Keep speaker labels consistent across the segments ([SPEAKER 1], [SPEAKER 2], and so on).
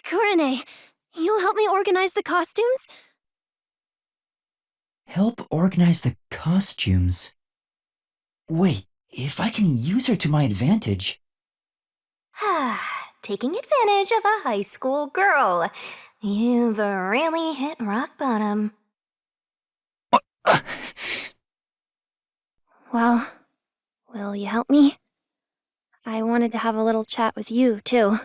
[SPEAKER 1] Kurane, you'll help me organize the costumes?
[SPEAKER 2] Help organize the costumes? Wait, if I can use her to my advantage...
[SPEAKER 3] Taking advantage of a high school girl. You've really hit rock bottom.
[SPEAKER 1] Well, will you help me? I wanted to have a little chat with you, too.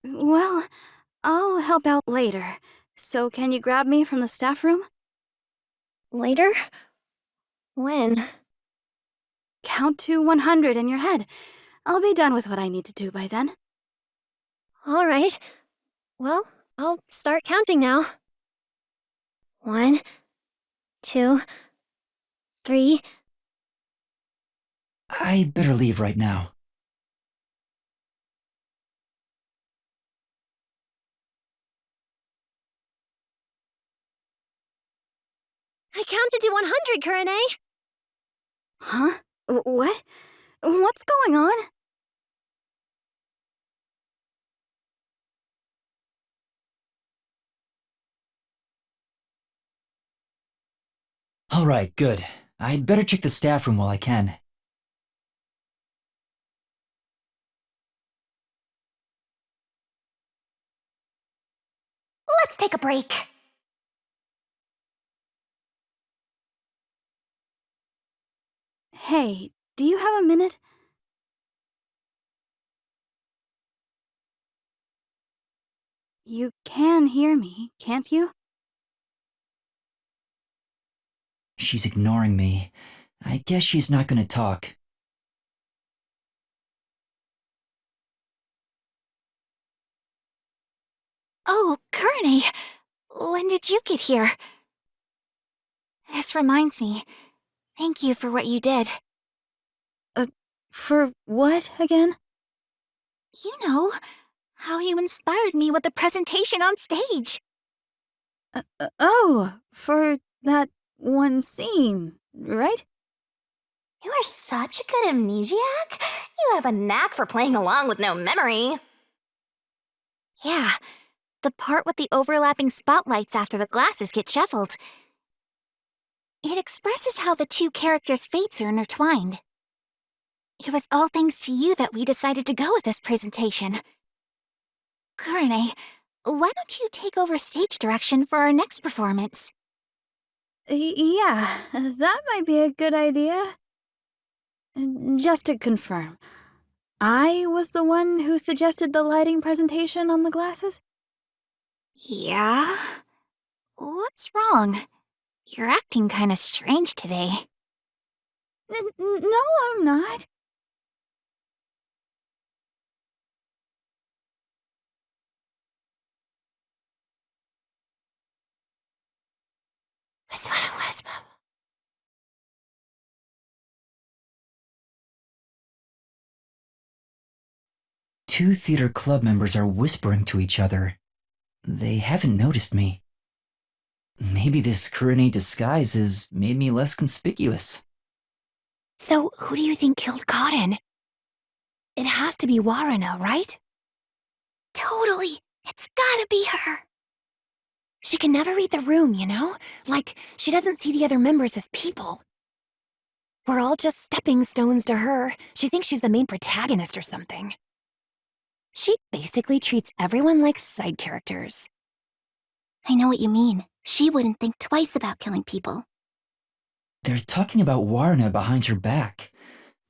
[SPEAKER 4] Well, I'll help out later. So can you grab me from the staff room?
[SPEAKER 1] Later? When?
[SPEAKER 4] Count to 100 in your head. I'll be done with what I need to do by then.
[SPEAKER 1] All right. Well, I'll start counting now. 1, 2, 3...
[SPEAKER 2] I better leave right now.
[SPEAKER 1] I counted to 100, Kurane!
[SPEAKER 4] Huh? What? What's going on?
[SPEAKER 2] Alright, good. I'd better check the staff room while I can.
[SPEAKER 3] Let's take a break.
[SPEAKER 4] Hey, do you have a minute? You can hear me, can't you?
[SPEAKER 2] She's ignoring me. I guess she's not gonna talk.
[SPEAKER 3] Oh, Kurane, when did you get here? This reminds me. Thank you for what you did.
[SPEAKER 4] For what again?
[SPEAKER 3] You know, how you inspired me with the presentation on stage.
[SPEAKER 4] Oh, for that one scene, right?
[SPEAKER 3] You are such a good amnesiac. You have a knack for playing along with no memory. Yeah, the part with the overlapping spotlights after the glasses get shuffled. It expresses how the two characters' fates are intertwined. It was all thanks to you that we decided to go with this presentation. Kurane, why don't you take over stage direction for our next performance?
[SPEAKER 4] Yeah, that might be a good idea. Just to confirm, I was the one who suggested the lighting presentation on the glasses?
[SPEAKER 3] Yeah? What's wrong? You're acting kinda strange today.
[SPEAKER 4] No, I'm not.
[SPEAKER 3] That's what it was, Mom.
[SPEAKER 2] Two theater club members are whispering to each other. They haven't noticed me. Maybe this Kurane disguise has made me less conspicuous.
[SPEAKER 3] So, who do you think killed Cotton? It has to be Waruna, right? Totally! It's gotta be her! She can never read the room, you know? Like, she doesn't see the other members as people. We're all just stepping stones to her. She thinks she's the main protagonist or something. She basically treats everyone like side characters. I know what you mean. She wouldn't think twice about killing people.
[SPEAKER 2] They're talking about Warna behind her back.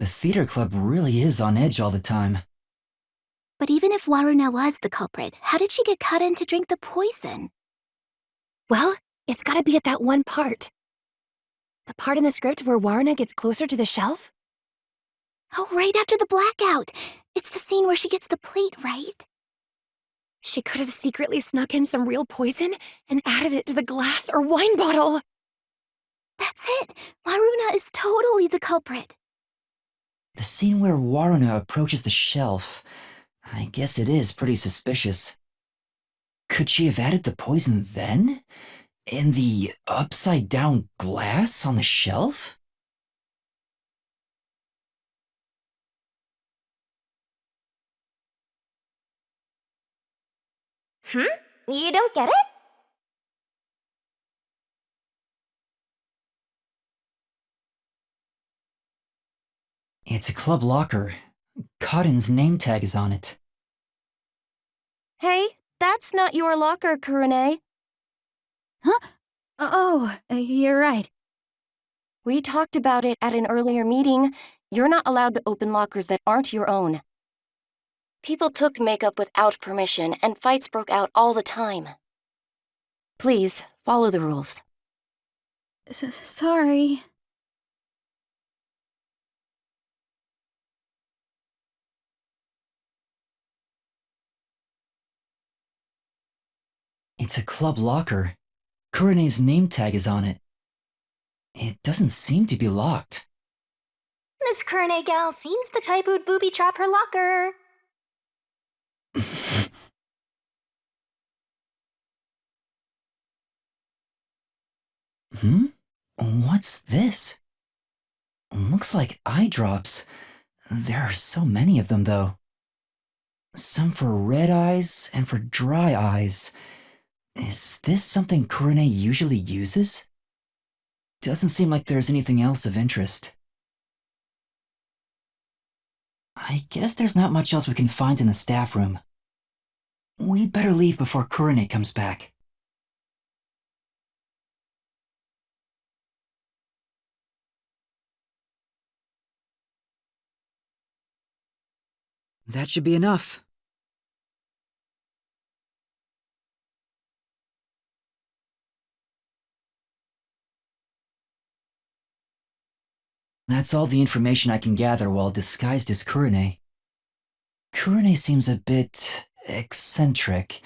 [SPEAKER 2] The theater club really is on edge all the time.
[SPEAKER 3] But even if Waruna was the culprit, how did she get Kaden to drink the poison? Well, it's gotta be at that one part. The part in the script where Waruna gets closer to the shelf? Oh, right after the blackout! It's the scene where she gets the plate, right? She could have secretly snuck in some real poison and added it to the glass or wine bottle! That's it! Waruna is totally the culprit.
[SPEAKER 2] The scene where Waruna approaches the shelf, I guess it is pretty suspicious. Could she have added the poison then? In the upside-down glass on the shelf?
[SPEAKER 3] You don't get it?
[SPEAKER 2] It's a club locker. Cotton's name tag is on it.
[SPEAKER 3] Hey, that's not your locker, Kurune.
[SPEAKER 4] Oh, you're right.
[SPEAKER 3] We talked about it at an earlier meeting. You're not allowed to open lockers that aren't your own. People took makeup without permission, and fights broke out all the time. Please, follow the rules.
[SPEAKER 4] Sorry.
[SPEAKER 2] It's a club locker. Kurene's name tag is on it. It doesn't seem to be locked.
[SPEAKER 5] This Kurene gal seems the type who'd booby trap her locker.
[SPEAKER 2] What's this? Looks like eye drops. There are so many of them, though. Some for red eyes and for dry eyes. Is this something Kurene usually uses? Doesn't seem like there's anything else of interest. I guess there's not much else we can find in the staff room. We'd better leave before Kurene comes back. That should be enough. That's all the information I can gather while disguised as Kurene. Kurene seems a bit eccentric,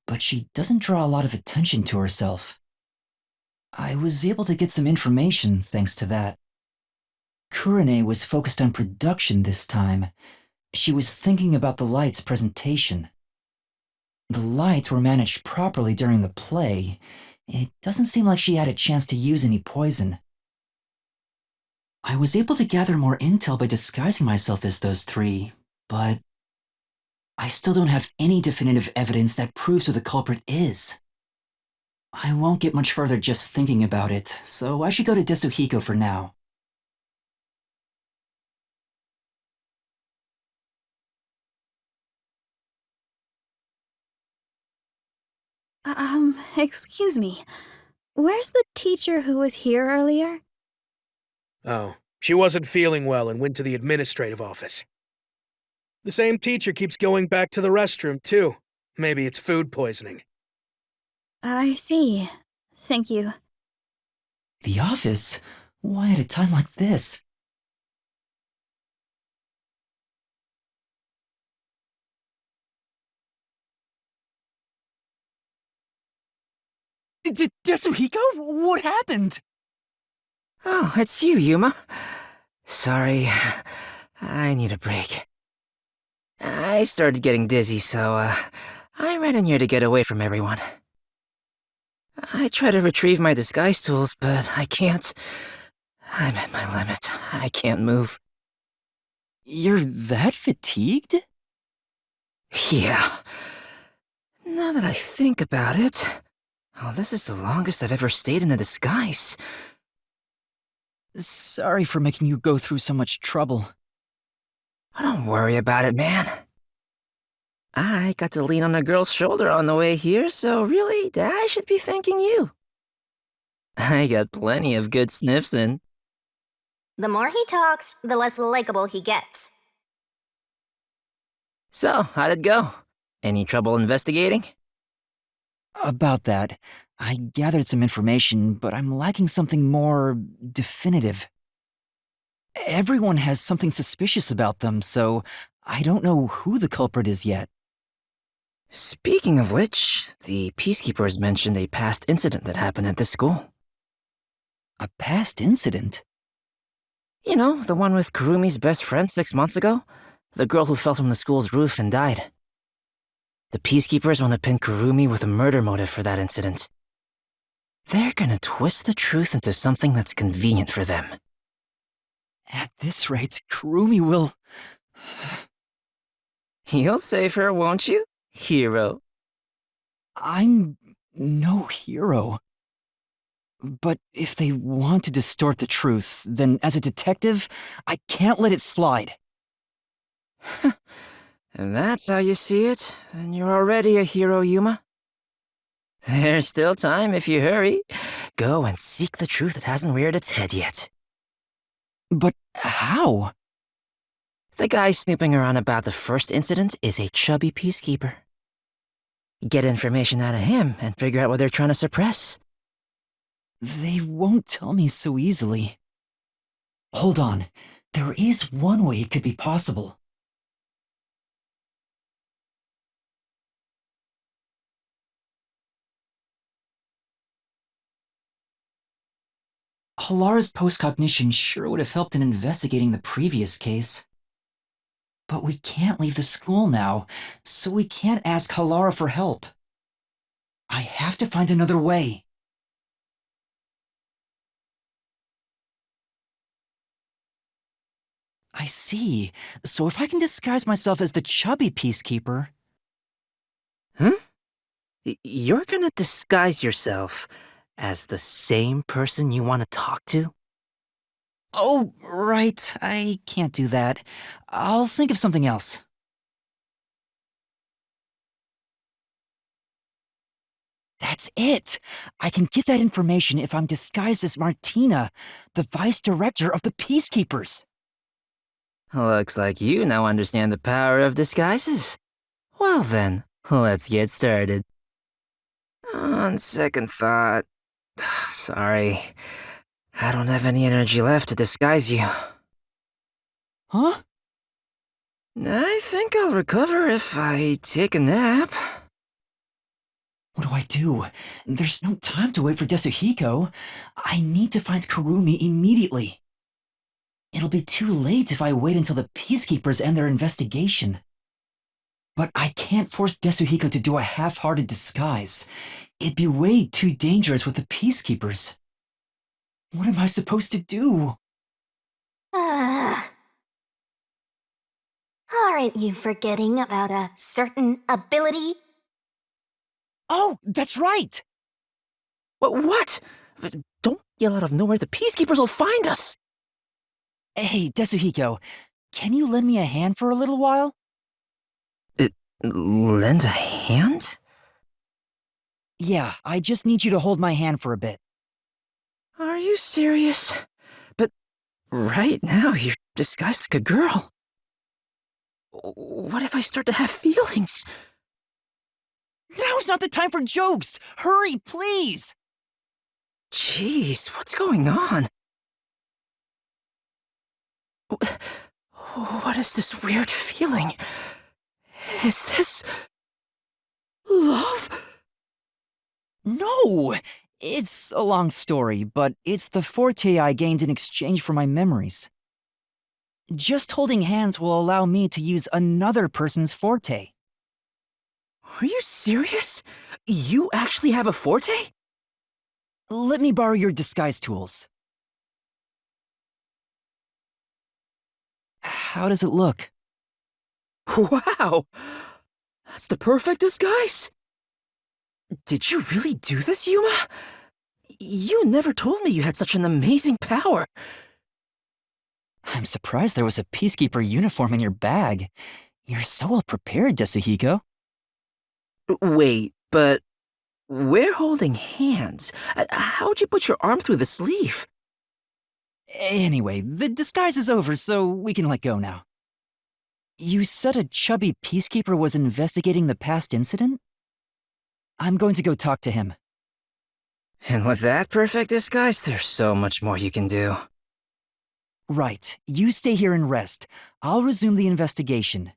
[SPEAKER 2] but she doesn't draw a lot of attention to herself. I was able to get some information thanks to that. Kurene was focused on production this time. She was thinking about the lights presentation. The lights were managed properly during the play. It doesn't seem like she had a chance to use any poison. I was able to gather more intel by disguising myself as those three, but I still don't have any definitive evidence that proves who the culprit is. I won't get much further just thinking about it, so I should go to Desuhiko for now.
[SPEAKER 4] Excuse me. Where's the teacher who was here earlier?
[SPEAKER 6] Oh, she wasn't feeling well and went to the administrative office. The same teacher keeps going back to the restroom, too. Maybe it's food poisoning.
[SPEAKER 4] I see. Thank you.
[SPEAKER 2] The office? Why at a time like this? Desuhiko? What happened?
[SPEAKER 7] Oh, it's you, Yuma. Sorry, I need a break. I started getting dizzy, so, I ran in here to get away from everyone. I try to retrieve my disguise tools, but I can't. I'm at my limit. I can't move.
[SPEAKER 2] You're that fatigued?
[SPEAKER 7] Yeah. Now that I think about it, this is the longest I've ever stayed in a disguise.
[SPEAKER 2] Sorry for making you go through so much trouble.
[SPEAKER 7] Don't worry about it, man. I got to lean on a girl's shoulder on the way here, so really, I should be thanking you. I got plenty of good sniffs in.
[SPEAKER 5] The more he talks, the less likable he gets.
[SPEAKER 7] So, how'd it go? Any trouble investigating?
[SPEAKER 2] About that, I gathered some information, but I'm lacking something more definitive. Everyone has something suspicious about them, so I don't know who the culprit is yet.
[SPEAKER 7] Speaking of which, the Peacekeepers mentioned a past incident that happened at this school.
[SPEAKER 2] A past incident?
[SPEAKER 7] You know, the one with Kurumi's best friend 6 months ago? The girl who fell from the school's roof and died. The Peacekeepers want to pin Kurumi with a murder motive for that incident. They're gonna twist the truth into something that's convenient for them.
[SPEAKER 2] At this rate, Kurumi will...
[SPEAKER 7] You'll save her, won't you, hero?
[SPEAKER 2] I'm no hero. But if they want to distort the truth, then as a detective, I can't let it slide.
[SPEAKER 7] And that's how you see it, then you're already a hero, Yuma. There's still time if you hurry. Go and seek the truth that hasn't reared its head yet.
[SPEAKER 2] But how?
[SPEAKER 7] The guy snooping around about the first incident is a chubby peacekeeper. Get information out of him and figure out what they're trying to suppress.
[SPEAKER 2] They won't tell me so easily. Hold on. There is one way it could be possible. Halara's postcognition sure would have helped in investigating the previous case. But we can't leave the school now, so we can't ask Halara for help. I have to find another way. I see. So if I can disguise myself as the chubby peacekeeper...
[SPEAKER 7] Huh? You're gonna disguise yourself as the same person you want to talk to?
[SPEAKER 2] Oh, right. I can't do that. I'll think of something else. That's it! I can get that information if I'm disguised as Martina, the vice director of the Peacekeepers.
[SPEAKER 7] Looks like you now understand the power of disguises. Well then, let's get started. On second thought... Sorry. I don't have any energy left to disguise you.
[SPEAKER 2] Huh?
[SPEAKER 7] I think I'll recover if I take a nap.
[SPEAKER 2] What do I do? There's no time to wait for Desuhiko. I need to find Kurumi immediately. It'll be too late if I wait until the Peacekeepers end their investigation. But I can't force Desuhiko to do a half-hearted disguise. It'd be way too dangerous with the Peacekeepers. What am I supposed to do?
[SPEAKER 5] Aren't you forgetting about a certain ability?
[SPEAKER 2] Oh, that's right!
[SPEAKER 7] What? Don't yell out of nowhere, the Peacekeepers will find us!
[SPEAKER 2] Hey, Desuhiko, can you lend me a hand for a little while?
[SPEAKER 7] Lend a hand?
[SPEAKER 2] Yeah, I just need you to hold my hand for a bit.
[SPEAKER 7] Are you serious? But right now you're disguised like a girl. What if I start to have feelings?
[SPEAKER 2] Now's not the time for jokes! Hurry, please!
[SPEAKER 7] Jeez, what's going on? What is this weird feeling? Is this... love?
[SPEAKER 2] No! It's a long story, but it's the forte I gained in exchange for my memories. Just holding hands will allow me to use another person's forte.
[SPEAKER 7] Are you serious? You actually have a forte?
[SPEAKER 2] Let me borrow your disguise tools. How does it look?
[SPEAKER 7] Wow! That's the perfect disguise! Did you really do this, Yuma? You never told me you had such an amazing power.
[SPEAKER 2] I'm surprised there was a Peacekeeper uniform in your bag. You're so well prepared, Desuhiko.
[SPEAKER 7] Wait, but we're holding hands. How'd you put your arm through the sleeve?
[SPEAKER 2] Anyway, the disguise is over, so we can let go now. You said a chubby Peacekeeper was investigating the past incident? I'm going to go talk to him.
[SPEAKER 7] And with that perfect disguise, there's so much more you can do.
[SPEAKER 2] Right. You stay here and rest. I'll resume the investigation.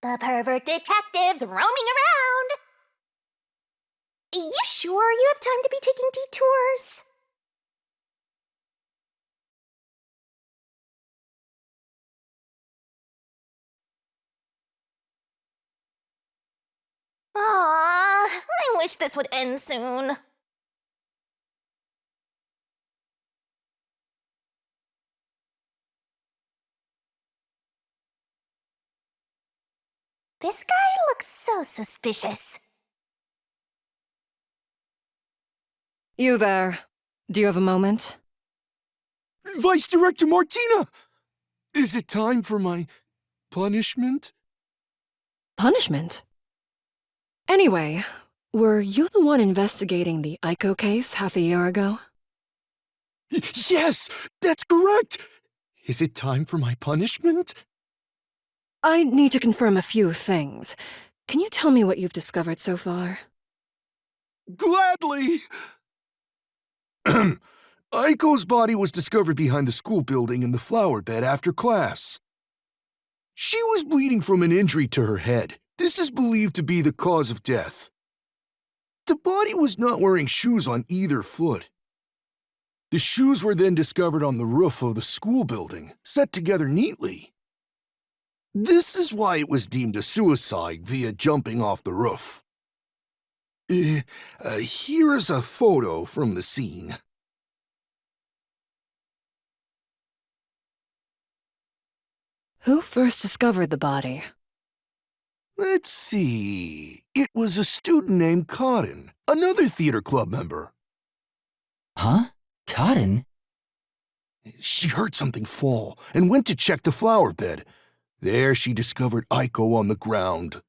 [SPEAKER 5] The pervert detectives roaming around! You sure you have time to be taking detours? Aww, I wish this would end soon. This guy looks so suspicious.
[SPEAKER 8] You there. Do you have a moment?
[SPEAKER 9] Vice Director Martina! Is it time for my punishment?
[SPEAKER 8] Punishment? Anyway, were you the one investigating the Aiko case half a year ago?
[SPEAKER 9] Yes, that's correct! Is it time for my punishment?
[SPEAKER 8] I need to confirm a few things. Can you tell me what you've discovered so far?
[SPEAKER 9] Gladly! Aiko's body was discovered behind the school building in the flower bed after class. She was bleeding from an injury to her head. This is believed to be the cause of death. The body was not wearing shoes on either foot. The shoes were then discovered on the roof of the school building, set together neatly. This is why it was deemed a suicide via jumping off the roof. Here is a photo from the scene.
[SPEAKER 8] Who first discovered the body?
[SPEAKER 9] Let's see. It was a student named Cotton, another theater club member.
[SPEAKER 2] Huh? Cotton?
[SPEAKER 9] She heard something fall and went to check the flower bed. There she discovered Aiko on the ground.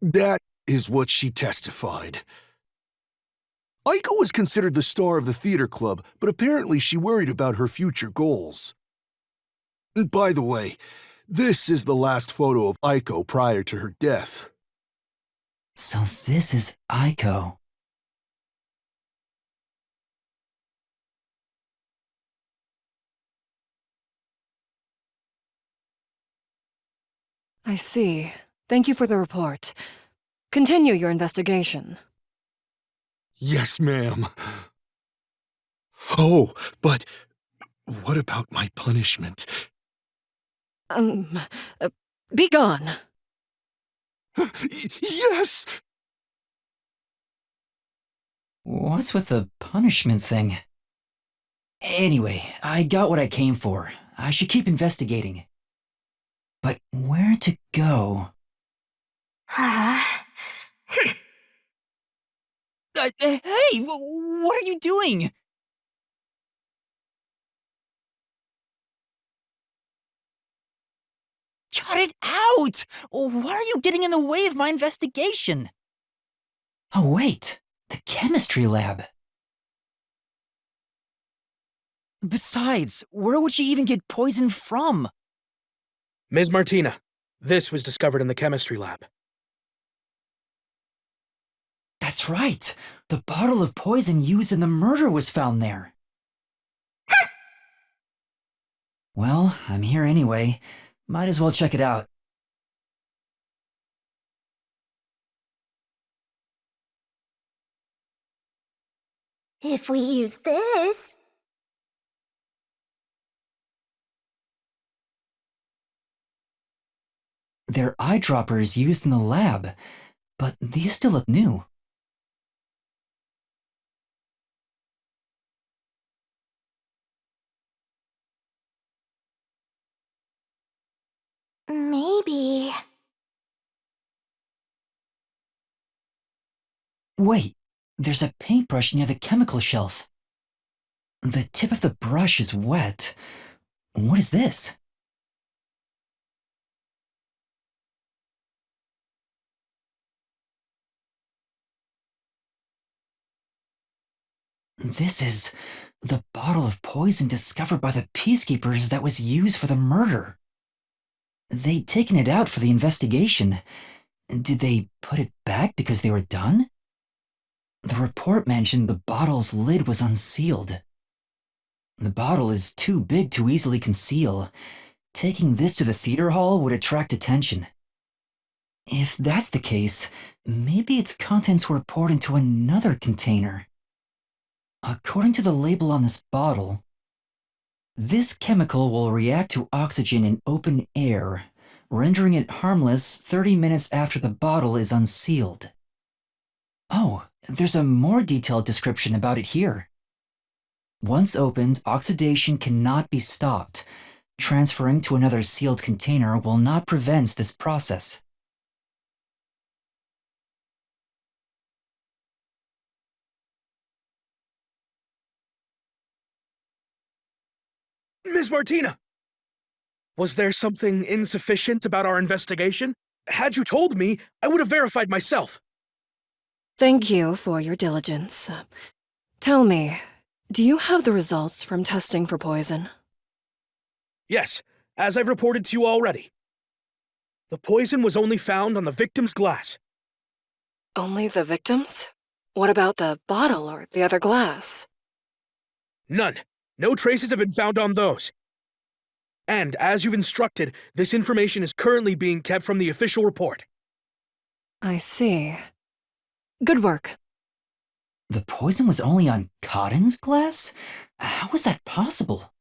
[SPEAKER 9] That is what she testified. Aiko was considered the star of the theater club, but apparently she worried about her future goals. By the way, this is the last photo of Aiko prior to her death.
[SPEAKER 2] So this is Aiko.
[SPEAKER 8] I see. Thank you for the report. Continue your investigation.
[SPEAKER 9] Yes, ma'am. Oh, but what about my punishment?
[SPEAKER 8] Be gone.
[SPEAKER 9] Yes!
[SPEAKER 2] What's with the punishment thing? Anyway, I got what I came for. I should keep investigating. But where to go? Hey, what are you doing? Cut it out! Why are you getting in the way of my investigation? Oh, wait. The chemistry lab. Besides, where would she even get poison from?
[SPEAKER 6] Ms. Martina, this was discovered in the chemistry lab.
[SPEAKER 2] That's right. The bottle of poison used in the murder was found there. Well, I'm here anyway. Might as well check it out.
[SPEAKER 5] If we use this...
[SPEAKER 2] They're eyedroppers used in the lab, but these still look new.
[SPEAKER 5] Maybe...
[SPEAKER 2] Wait, there's a paintbrush near the chemical shelf. The tip of the brush is wet. What is this? This is the bottle of poison discovered by the peacekeepers that was used for the murder. They'd taken it out for the investigation. Did they put it back because they were done? The report mentioned the bottle's lid was unsealed. The bottle is too big to easily conceal. Taking this to the theater hall would attract attention. If that's the case, maybe its contents were poured into another container. According to the label on this bottle, this chemical will react to oxygen in open air, rendering it harmless 30 minutes after the bottle is unsealed. Oh, there's a more detailed description about it here. Once opened, oxidation cannot be stopped. Transferring to another sealed container will not prevent this process.
[SPEAKER 6] Miss Martina! Was there something insufficient about our investigation? Had you told me, I would have verified myself.
[SPEAKER 8] Thank you for your diligence. Tell me, do you have the results from testing for poison?
[SPEAKER 6] Yes, as I've reported to you already. The poison was only found on the victim's glass.
[SPEAKER 8] Only the victims? What about the bottle or the other glass?
[SPEAKER 6] None. No traces have been found on those. And, as you've instructed, this information is currently being kept from the official report.
[SPEAKER 8] I see. Good work.
[SPEAKER 2] The poison was only on Cotton's glass? How was that possible?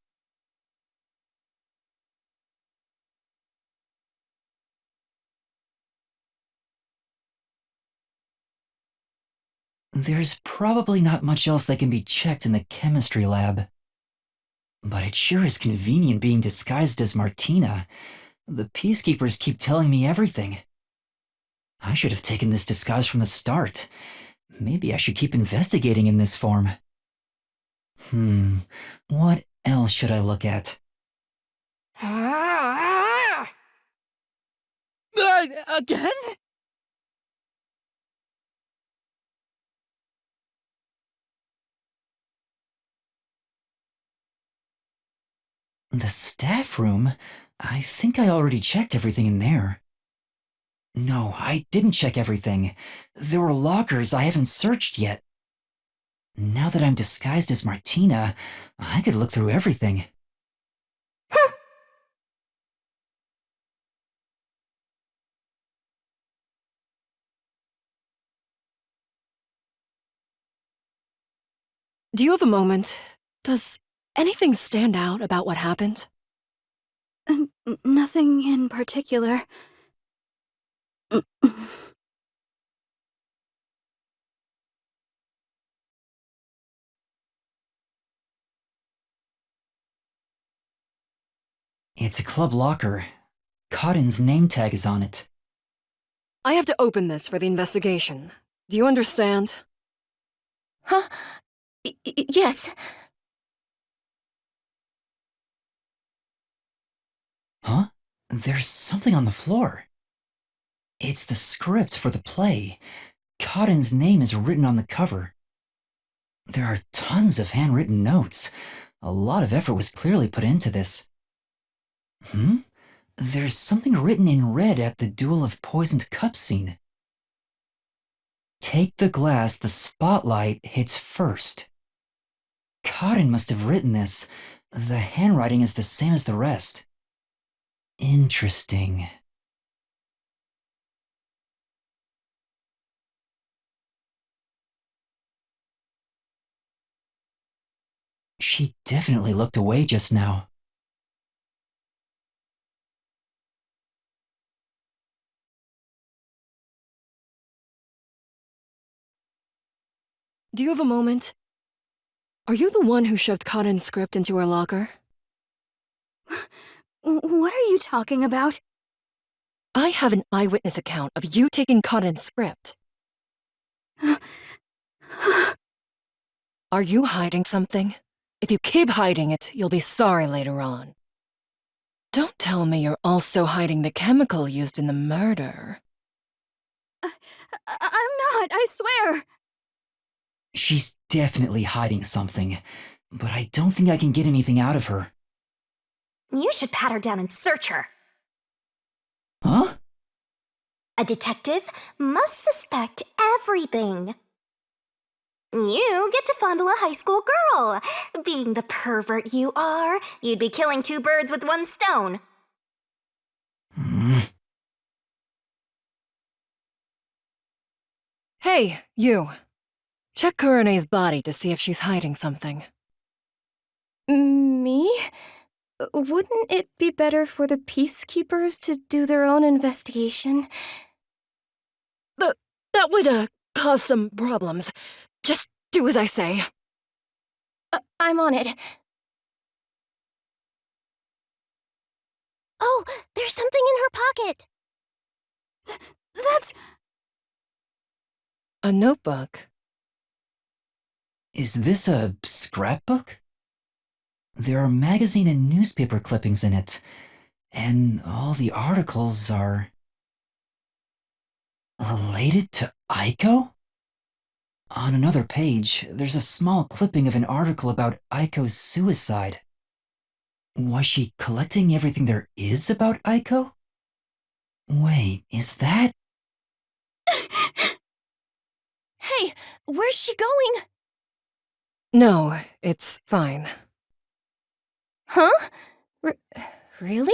[SPEAKER 2] There's probably not much else that can be checked in the chemistry lab. But it sure is convenient being disguised as Martina. The peacekeepers keep telling me everything. I should have taken this disguise from the start. Maybe I should keep investigating in this form. What else should I look at?
[SPEAKER 7] Again?
[SPEAKER 2] The staff room? I think I already checked everything in there. No, I didn't check everything. There were lockers I haven't searched yet. Now that I'm disguised as Martina, I could look through everything.
[SPEAKER 8] Do you have a moment? Does anything stand out about what happened?
[SPEAKER 4] Nothing in particular.
[SPEAKER 2] It's a club locker. Cotton's name tag is on it.
[SPEAKER 8] I have to open this for the investigation. Do you understand?
[SPEAKER 3] Huh? Yes.
[SPEAKER 2] Huh? There's something on the floor. It's the script for the play. Cotton's name is written on the cover. There are tons of handwritten notes. A lot of effort was clearly put into this. There's something written in red at the Duel of Poisoned Cup scene. Take the glass the spotlight hits first. Cotton must have written this. The handwriting is the same as the rest. Interesting. She definitely looked away just now.
[SPEAKER 8] Do you have a moment? Are you the one who shoved Cotton's script into her locker?
[SPEAKER 4] What are you talking about?
[SPEAKER 8] I have an eyewitness account of you taking Cotton's script. Are you hiding something? If you keep hiding it, you'll be sorry later on. Don't tell me you're also hiding the chemical used in the murder.
[SPEAKER 4] I'm not, I swear.
[SPEAKER 2] She's definitely hiding something, but I don't think I can get anything out of her.
[SPEAKER 5] You should pat her down and search her.
[SPEAKER 2] Huh?
[SPEAKER 5] A detective must suspect everything. You get to fondle a high school girl. Being the pervert you are, you'd be killing two birds with one stone.
[SPEAKER 8] Hey, you. Check Kurene's body to see if she's hiding something.
[SPEAKER 3] Me? Wouldn't it be better for the peacekeepers to do their own investigation?
[SPEAKER 8] That would, cause some problems. Just do as I say.
[SPEAKER 3] I'm on it. Oh, there's something in her pocket.
[SPEAKER 4] That's...
[SPEAKER 8] A notebook.
[SPEAKER 2] Is this a scrapbook? There are magazine and newspaper clippings in it, and all the articles are related to Aiko? On another page, there's a small clipping of an article about Aiko's suicide. Was she collecting everything there is about Aiko? Wait, is that?
[SPEAKER 3] Hey, where's she going?
[SPEAKER 8] No, it's fine.
[SPEAKER 3] Huh? Really?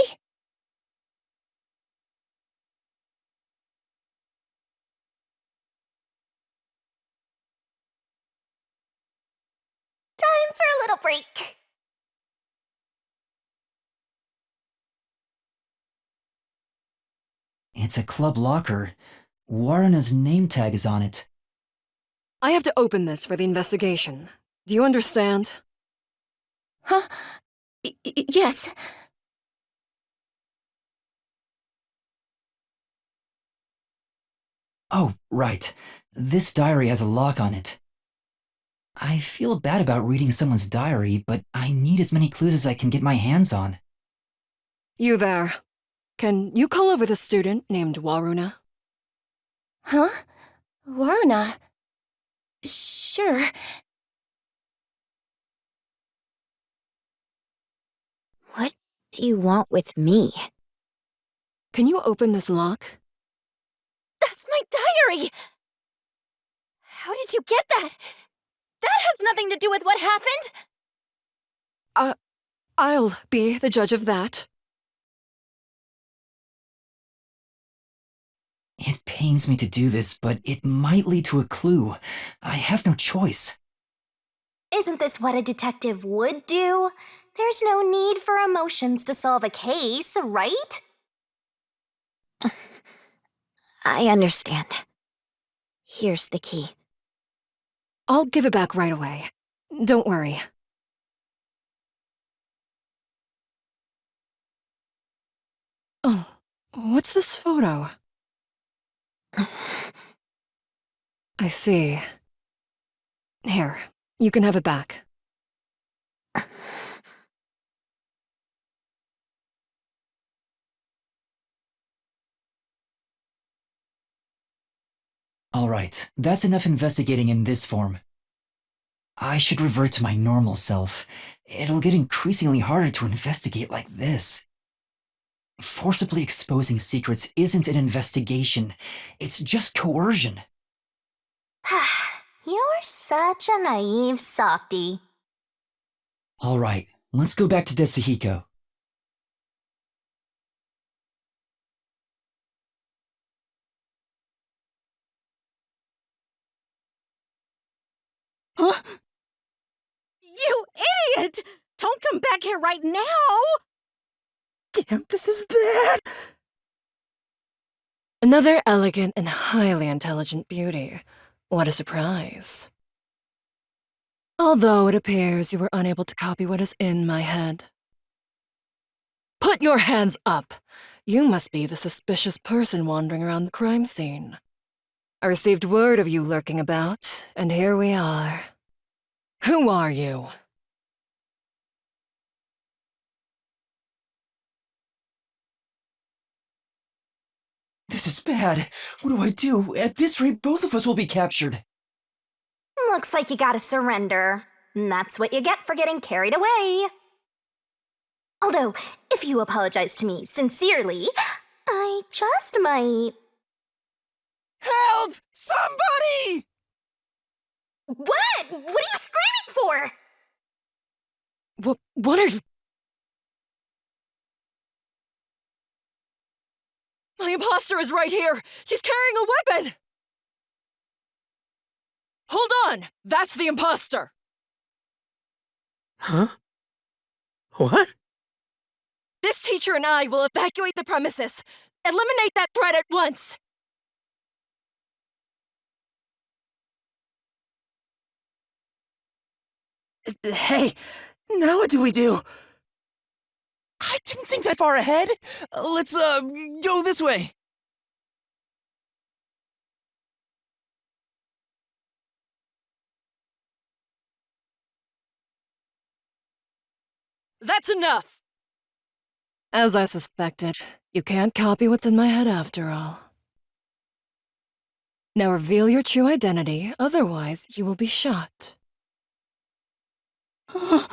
[SPEAKER 5] Time for a little break.
[SPEAKER 2] It's a club locker. Warrena's name tag is on it.
[SPEAKER 8] I have to open this for the investigation. Do you understand?
[SPEAKER 3] Huh? Yes.
[SPEAKER 2] Oh, right. This diary has a lock on it. I feel bad about reading someone's diary, but I need as many clues as I can get my hands on.
[SPEAKER 8] You there. Can you call over the student named Waruna?
[SPEAKER 3] Huh? Waruna? Sure.
[SPEAKER 1] What do you want with me?
[SPEAKER 8] Can you open this lock?
[SPEAKER 3] That's my diary! How did you get that? That has nothing to do with what happened!
[SPEAKER 8] I'll be the judge of that.
[SPEAKER 2] It pains me to do this, but it might lead to a clue. I have no choice.
[SPEAKER 5] Isn't this what a detective would do? There's no need for emotions to solve a case, right?
[SPEAKER 1] I understand. Here's the key.
[SPEAKER 8] I'll give it back right away. Don't worry. Oh, what's this photo? I see. Here, you can have it back.
[SPEAKER 2] All right, that's enough investigating in this form. I should revert to my normal self. It'll get increasingly harder to investigate like this. Forcibly exposing secrets isn't an investigation. It's just coercion.
[SPEAKER 5] You're such a naive softie.
[SPEAKER 2] All right, let's go back to Desahiko.
[SPEAKER 10] Huh? You idiot! Don't come back here right now! Damn, this is bad!
[SPEAKER 8] Another elegant and highly intelligent beauty. What a surprise. Although it appears you were unable to copy what is in my head. Put your hands up! You must be the suspicious person wandering around the crime scene. I received word of you lurking about, and here we are. Who are you?
[SPEAKER 2] This is bad. What do I do? At this rate, both of us will be captured.
[SPEAKER 5] Looks like you gotta surrender. And that's what you get for getting carried away. Although, if you apologize to me sincerely, I just might...
[SPEAKER 10] Help! Somebody!
[SPEAKER 5] What? What are you screaming for?
[SPEAKER 8] What are you? My imposter is right here! She's carrying a weapon! Hold on! That's the imposter!
[SPEAKER 6] Huh? What?
[SPEAKER 8] This teacher and I will evacuate the premises. Eliminate that threat at once!
[SPEAKER 10] Hey, now what do we do? I didn't think that far ahead. Let's, go this way.
[SPEAKER 8] That's enough! As I suspected, you can't copy what's in my head after all. Now reveal your true identity, otherwise you will be shot.
[SPEAKER 3] What's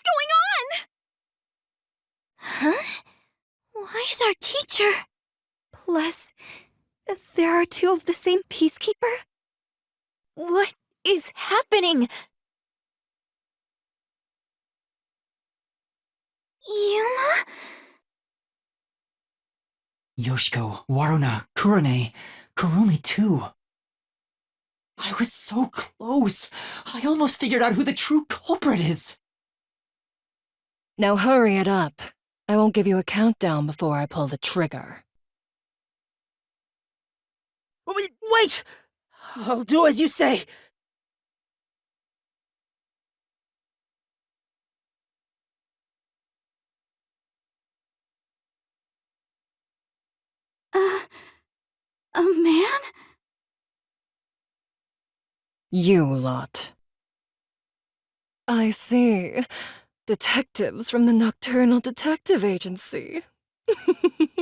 [SPEAKER 3] going on? Huh? Why is our teacher? Plus, there are two of the same peacekeeper? What is happening? Yuma?
[SPEAKER 2] Yoshiko, Waruna, Kurone, Kurumi too. I was so close. I almost figured out who the true culprit is.
[SPEAKER 8] Now hurry it up. I won't give you a countdown before I pull the trigger.
[SPEAKER 10] Wait! I'll do as you say.
[SPEAKER 4] A man?
[SPEAKER 8] You lot. I see. Detectives from the Nocturnal Detective Agency. In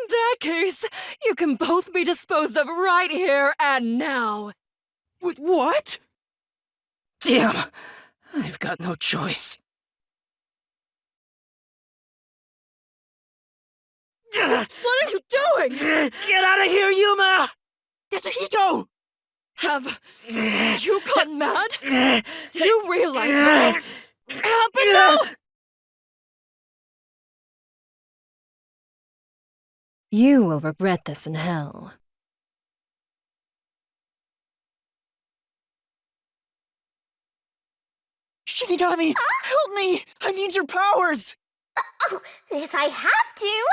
[SPEAKER 8] that case, you can both be disposed of right here and now.
[SPEAKER 10] What? Damn! I've got no choice.
[SPEAKER 8] What are you doing?
[SPEAKER 10] Get out of here, Yuma! Tetsuhiko!
[SPEAKER 8] Have you gone mad? Do you realize what happened now? You will regret this in hell.
[SPEAKER 10] Shinigami, help me! I need your powers!
[SPEAKER 5] Oh, if I have to.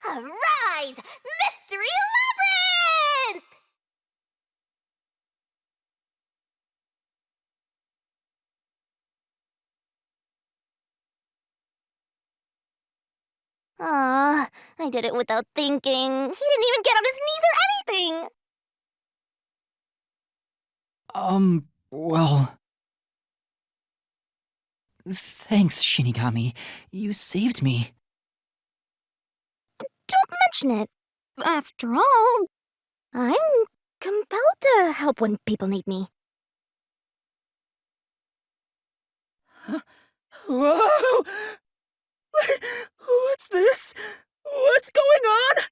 [SPEAKER 5] Arise, Mystery Labyrinth! I did it without thinking. He didn't even get on his knees or anything.
[SPEAKER 2] Well... Thanks, Shinigami. You saved me.
[SPEAKER 5] Don't mention it. After all, I'm compelled to help when people need me.
[SPEAKER 10] Whoa! What's this? What's going on?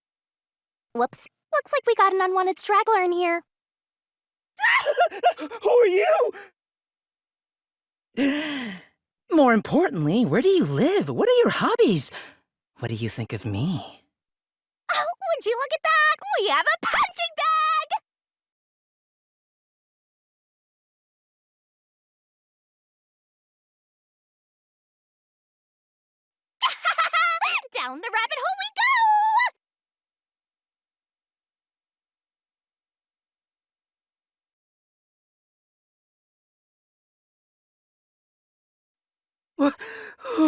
[SPEAKER 5] Whoops. Looks like we got an unwanted straggler in here.
[SPEAKER 10] Who are you? More importantly, where do you live? What are your hobbies? What do you think of me?
[SPEAKER 5] Oh, would you look at that? We have a punching bag! Down the rabbit hole we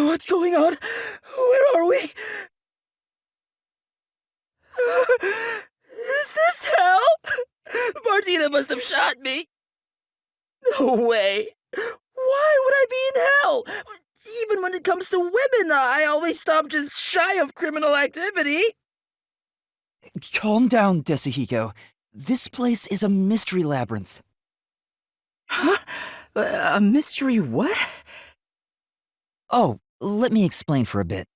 [SPEAKER 10] What's going on? Where are we? Is this hell? Martina must have shot me. No way. Why would I be in hell? Even when it comes to women, I always stop just shy of criminal activity.
[SPEAKER 2] Calm down, Tetsuhiko. This place is a mystery labyrinth.
[SPEAKER 10] Huh? A mystery what?
[SPEAKER 2] Oh, let me explain for a bit.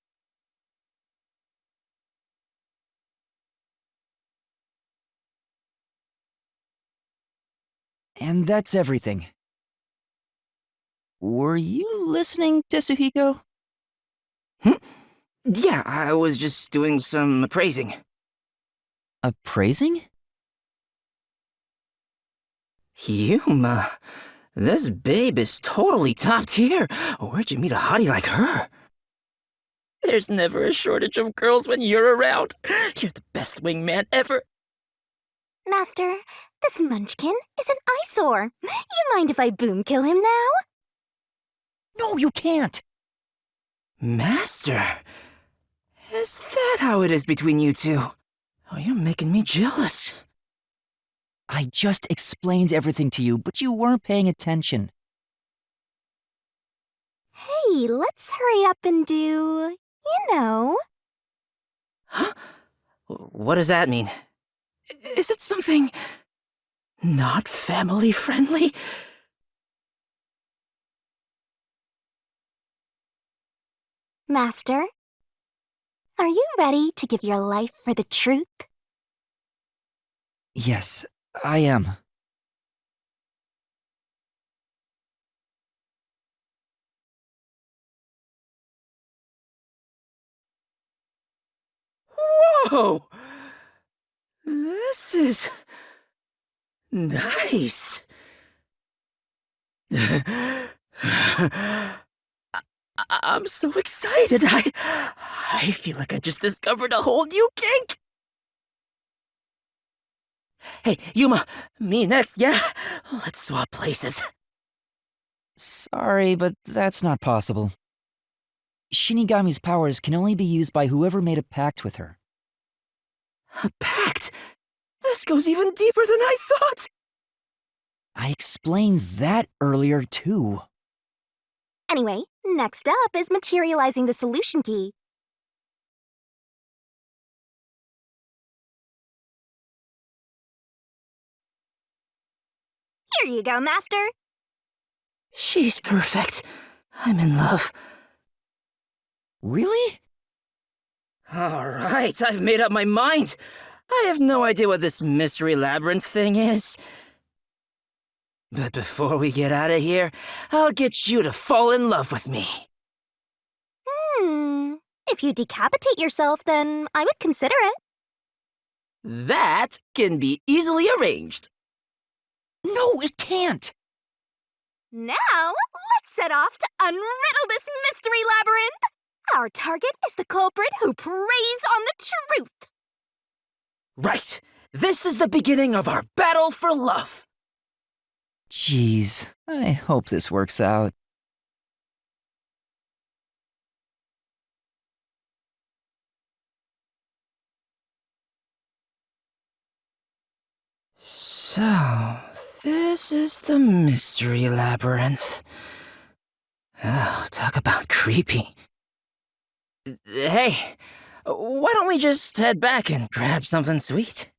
[SPEAKER 2] And that's everything. Were you listening, Tetsuhiko?
[SPEAKER 7] Yeah, I was just doing some appraising.
[SPEAKER 2] Appraising?
[SPEAKER 7] Yuma, this babe is totally top tier. Where'd you meet a hottie like her? There's never a shortage of girls when you're around. You're the best wingman ever.
[SPEAKER 5] Master, this munchkin is an eyesore. You mind if I boom kill him now?
[SPEAKER 2] No, you can't!
[SPEAKER 7] Master? Is that how it is between you two? Oh, you're making me jealous.
[SPEAKER 2] I just explained everything to you, but you weren't paying attention.
[SPEAKER 5] Hey, let's hurry up and do, you know.
[SPEAKER 7] Huh? What does that mean? Is it something not family friendly?
[SPEAKER 5] Master, are you ready to give your life for the truth?
[SPEAKER 2] Yes, I am.
[SPEAKER 7] Whoa! This is nice. I'm so excited. I feel like I just discovered a whole new kink. Hey, Yuma, me next, yeah? Let's swap places.
[SPEAKER 2] Sorry, but that's not possible. Shinigami's powers can only be used by whoever made a pact with her.
[SPEAKER 7] A pact? This goes even deeper than I thought.
[SPEAKER 2] I explained that earlier, too.
[SPEAKER 5] Anyway, next up is materializing the solution key. Here you go, Master.
[SPEAKER 7] She's perfect. I'm in love.
[SPEAKER 2] Really?
[SPEAKER 7] All right, I've made up my mind. I have no idea what this mystery labyrinth thing is. But before we get out of here, I'll get you to fall in love with me.
[SPEAKER 5] If you decapitate yourself, then I would consider it.
[SPEAKER 7] That can be easily arranged.
[SPEAKER 2] No, it can't!
[SPEAKER 5] Now, let's set off to unriddle this mystery labyrinth. Our target is the culprit who preys on the truth.
[SPEAKER 7] Right. This is the beginning of our battle for love.
[SPEAKER 2] Jeez, I hope this works out.
[SPEAKER 7] So, this is the mystery labyrinth. Oh, talk about creepy. Hey, why don't we just head back and grab something sweet?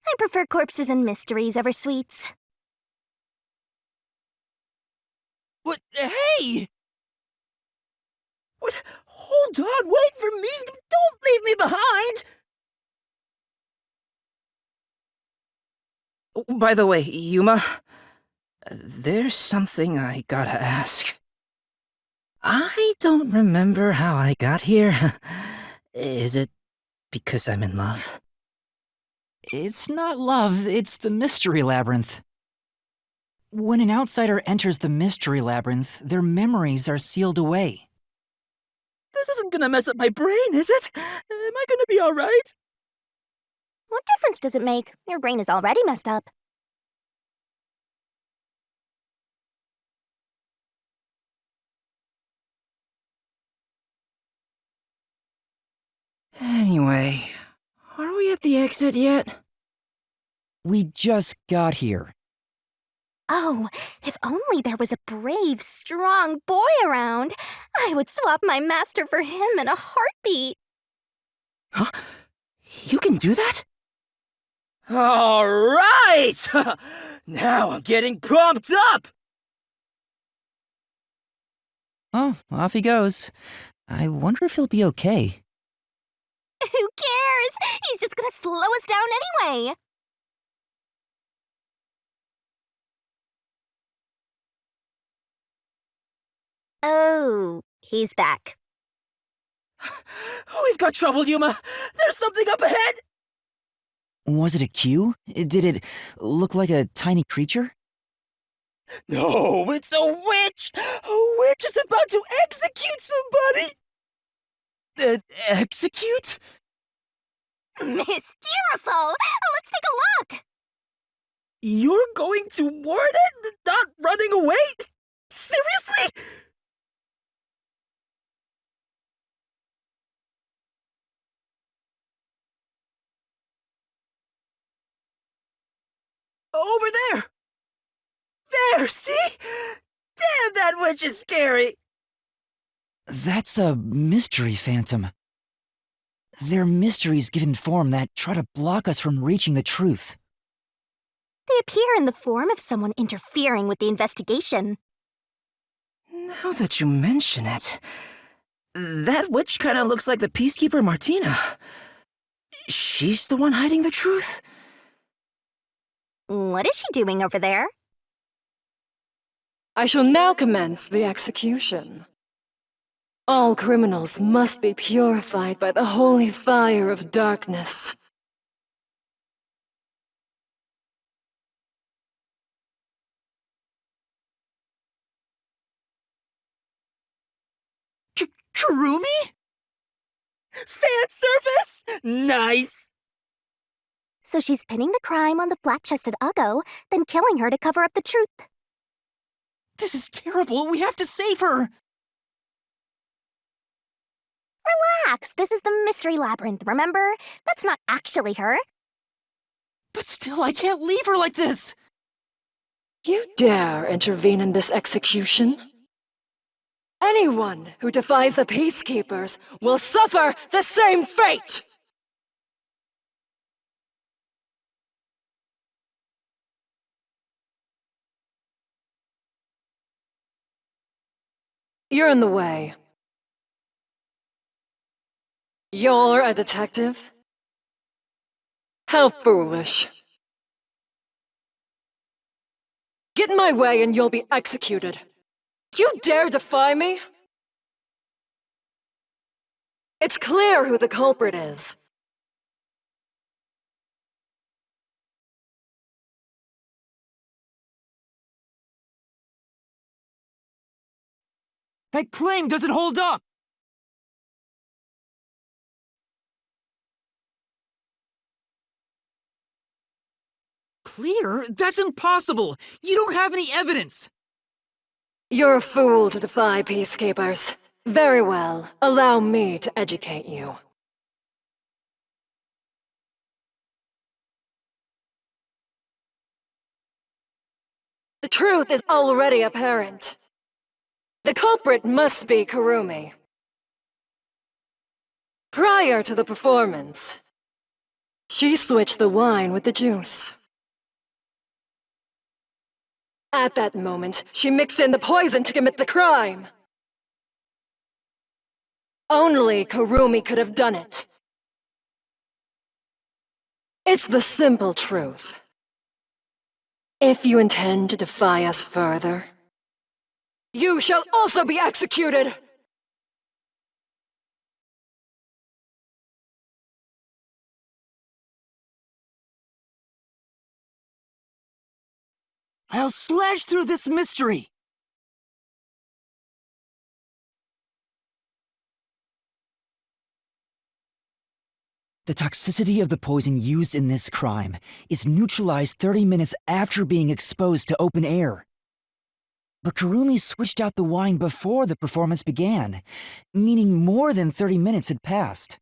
[SPEAKER 5] I prefer corpses and mysteries over sweets.
[SPEAKER 7] What? Hey! What? Hold on, wait for me! Don't leave me behind! By the way, Yuma, there's something I gotta ask. I don't remember how I got here. Is it because I'm in love?
[SPEAKER 2] It's not love, it's the mystery labyrinth. When an outsider enters the mystery labyrinth, their memories are sealed away.
[SPEAKER 7] This isn't gonna mess up my brain, is it? Am I gonna be alright?
[SPEAKER 5] What difference does it make? Your brain is already messed up.
[SPEAKER 7] Anyway, are we at the exit yet?
[SPEAKER 2] We just got here.
[SPEAKER 5] Oh, if only there was a brave, strong boy around. I would swap my master for him in a heartbeat.
[SPEAKER 7] Huh? You can do that? All right! Now I'm getting pumped up!
[SPEAKER 2] Oh, off he goes. I wonder if he'll be okay.
[SPEAKER 5] Who cares? He's just gonna slow us down anyway. Oh, he's back.
[SPEAKER 7] We've got trouble, Yuma! There's something up ahead!
[SPEAKER 2] Was it a cue? Did it look like a tiny creature?
[SPEAKER 7] No, it's a witch! A witch is about to execute somebody!
[SPEAKER 2] Execute?
[SPEAKER 5] Mysteriful! Let's take a look!
[SPEAKER 7] You're going toward it? Not running away? Seriously?
[SPEAKER 10] Over there! There, see? Damn, that witch is scary!
[SPEAKER 2] That's a mystery phantom. They're mysteries given form that try to block us from reaching the truth.
[SPEAKER 5] They appear in the form of someone interfering with the investigation.
[SPEAKER 7] Now that you mention it, that witch kinda looks like the peacekeeper Martina. She's the one hiding the truth?
[SPEAKER 5] What is she doing over there?
[SPEAKER 8] I shall now commence the execution. All criminals must be purified by the holy fire of darkness.
[SPEAKER 10] Kurumi? Fan service? Nice!
[SPEAKER 5] So she's pinning the crime on the flat-chested Uggo, then killing her to cover up the truth.
[SPEAKER 2] This is terrible. We have to save her.
[SPEAKER 5] Relax, this is the Mystery Labyrinth, remember? That's not actually her.
[SPEAKER 2] But still, I can't leave her like this.
[SPEAKER 8] You dare intervene in this execution? Anyone who defies the peacekeepers will suffer the same fate! You're in the way. You're a detective? How foolish. Get in my way and you'll be executed. You dare defy me? It's clear who the culprit is.
[SPEAKER 2] That claim doesn't hold up. Clear? That's impossible. You don't have any evidence.
[SPEAKER 8] You're a fool to defy peacekeepers. Very well, allow me to educate you. The truth is already apparent. The culprit must be Kurumi. Prior to the performance, she switched the wine with the juice. At that moment, she mixed in the poison to commit the crime. Only Kurumi could have done it. It's the simple truth. If you intend to defy us further, you shall also be executed!
[SPEAKER 2] I'll slash through this mystery. The toxicity of the poison used in this crime is neutralized 30 minutes after being exposed to open air. But Kurumi switched out the wine before the performance began, meaning more than 30 minutes had passed.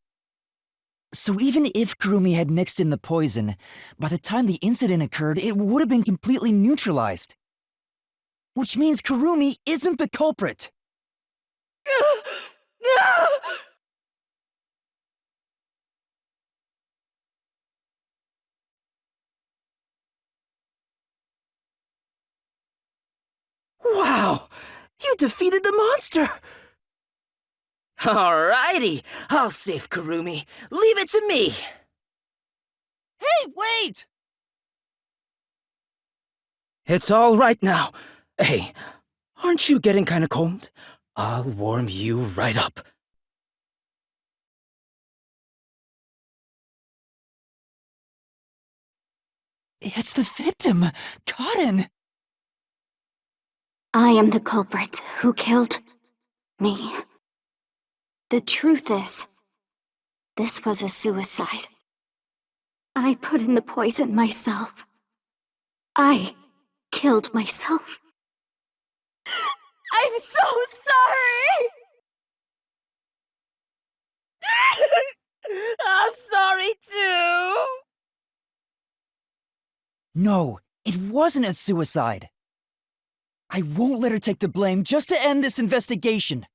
[SPEAKER 2] So even if Kurumi had mixed in the poison, by the time the incident occurred, it would have been completely neutralized. Which means Kurumi isn't the culprit.
[SPEAKER 10] Wow! You defeated the monster! Alrighty, I'll save Kurumi. Leave it to me!
[SPEAKER 2] Hey, wait!
[SPEAKER 10] It's all right now. Hey, aren't you getting kinda cold? I'll warm you right up.
[SPEAKER 2] It's the victim, Cotton.
[SPEAKER 5] I am the culprit who killed me. The truth is, this was a suicide. I put in the poison myself. I killed myself. I'm so sorry!
[SPEAKER 10] I'm sorry too!
[SPEAKER 2] No, It wasn't a suicide. I won't let her take the blame just to end this investigation.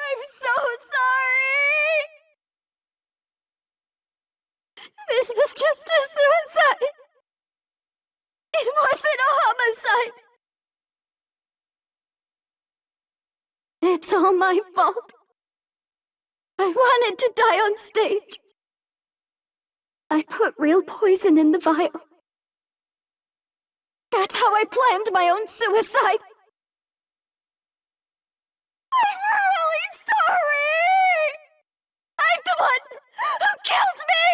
[SPEAKER 3] I'm so sorry! This was just a suicide! It wasn't a homicide! It's all my fault. I wanted to die on stage. I put real poison in the vial. That's how I planned my own suicide. I'm really sorry! I'm the one who killed me!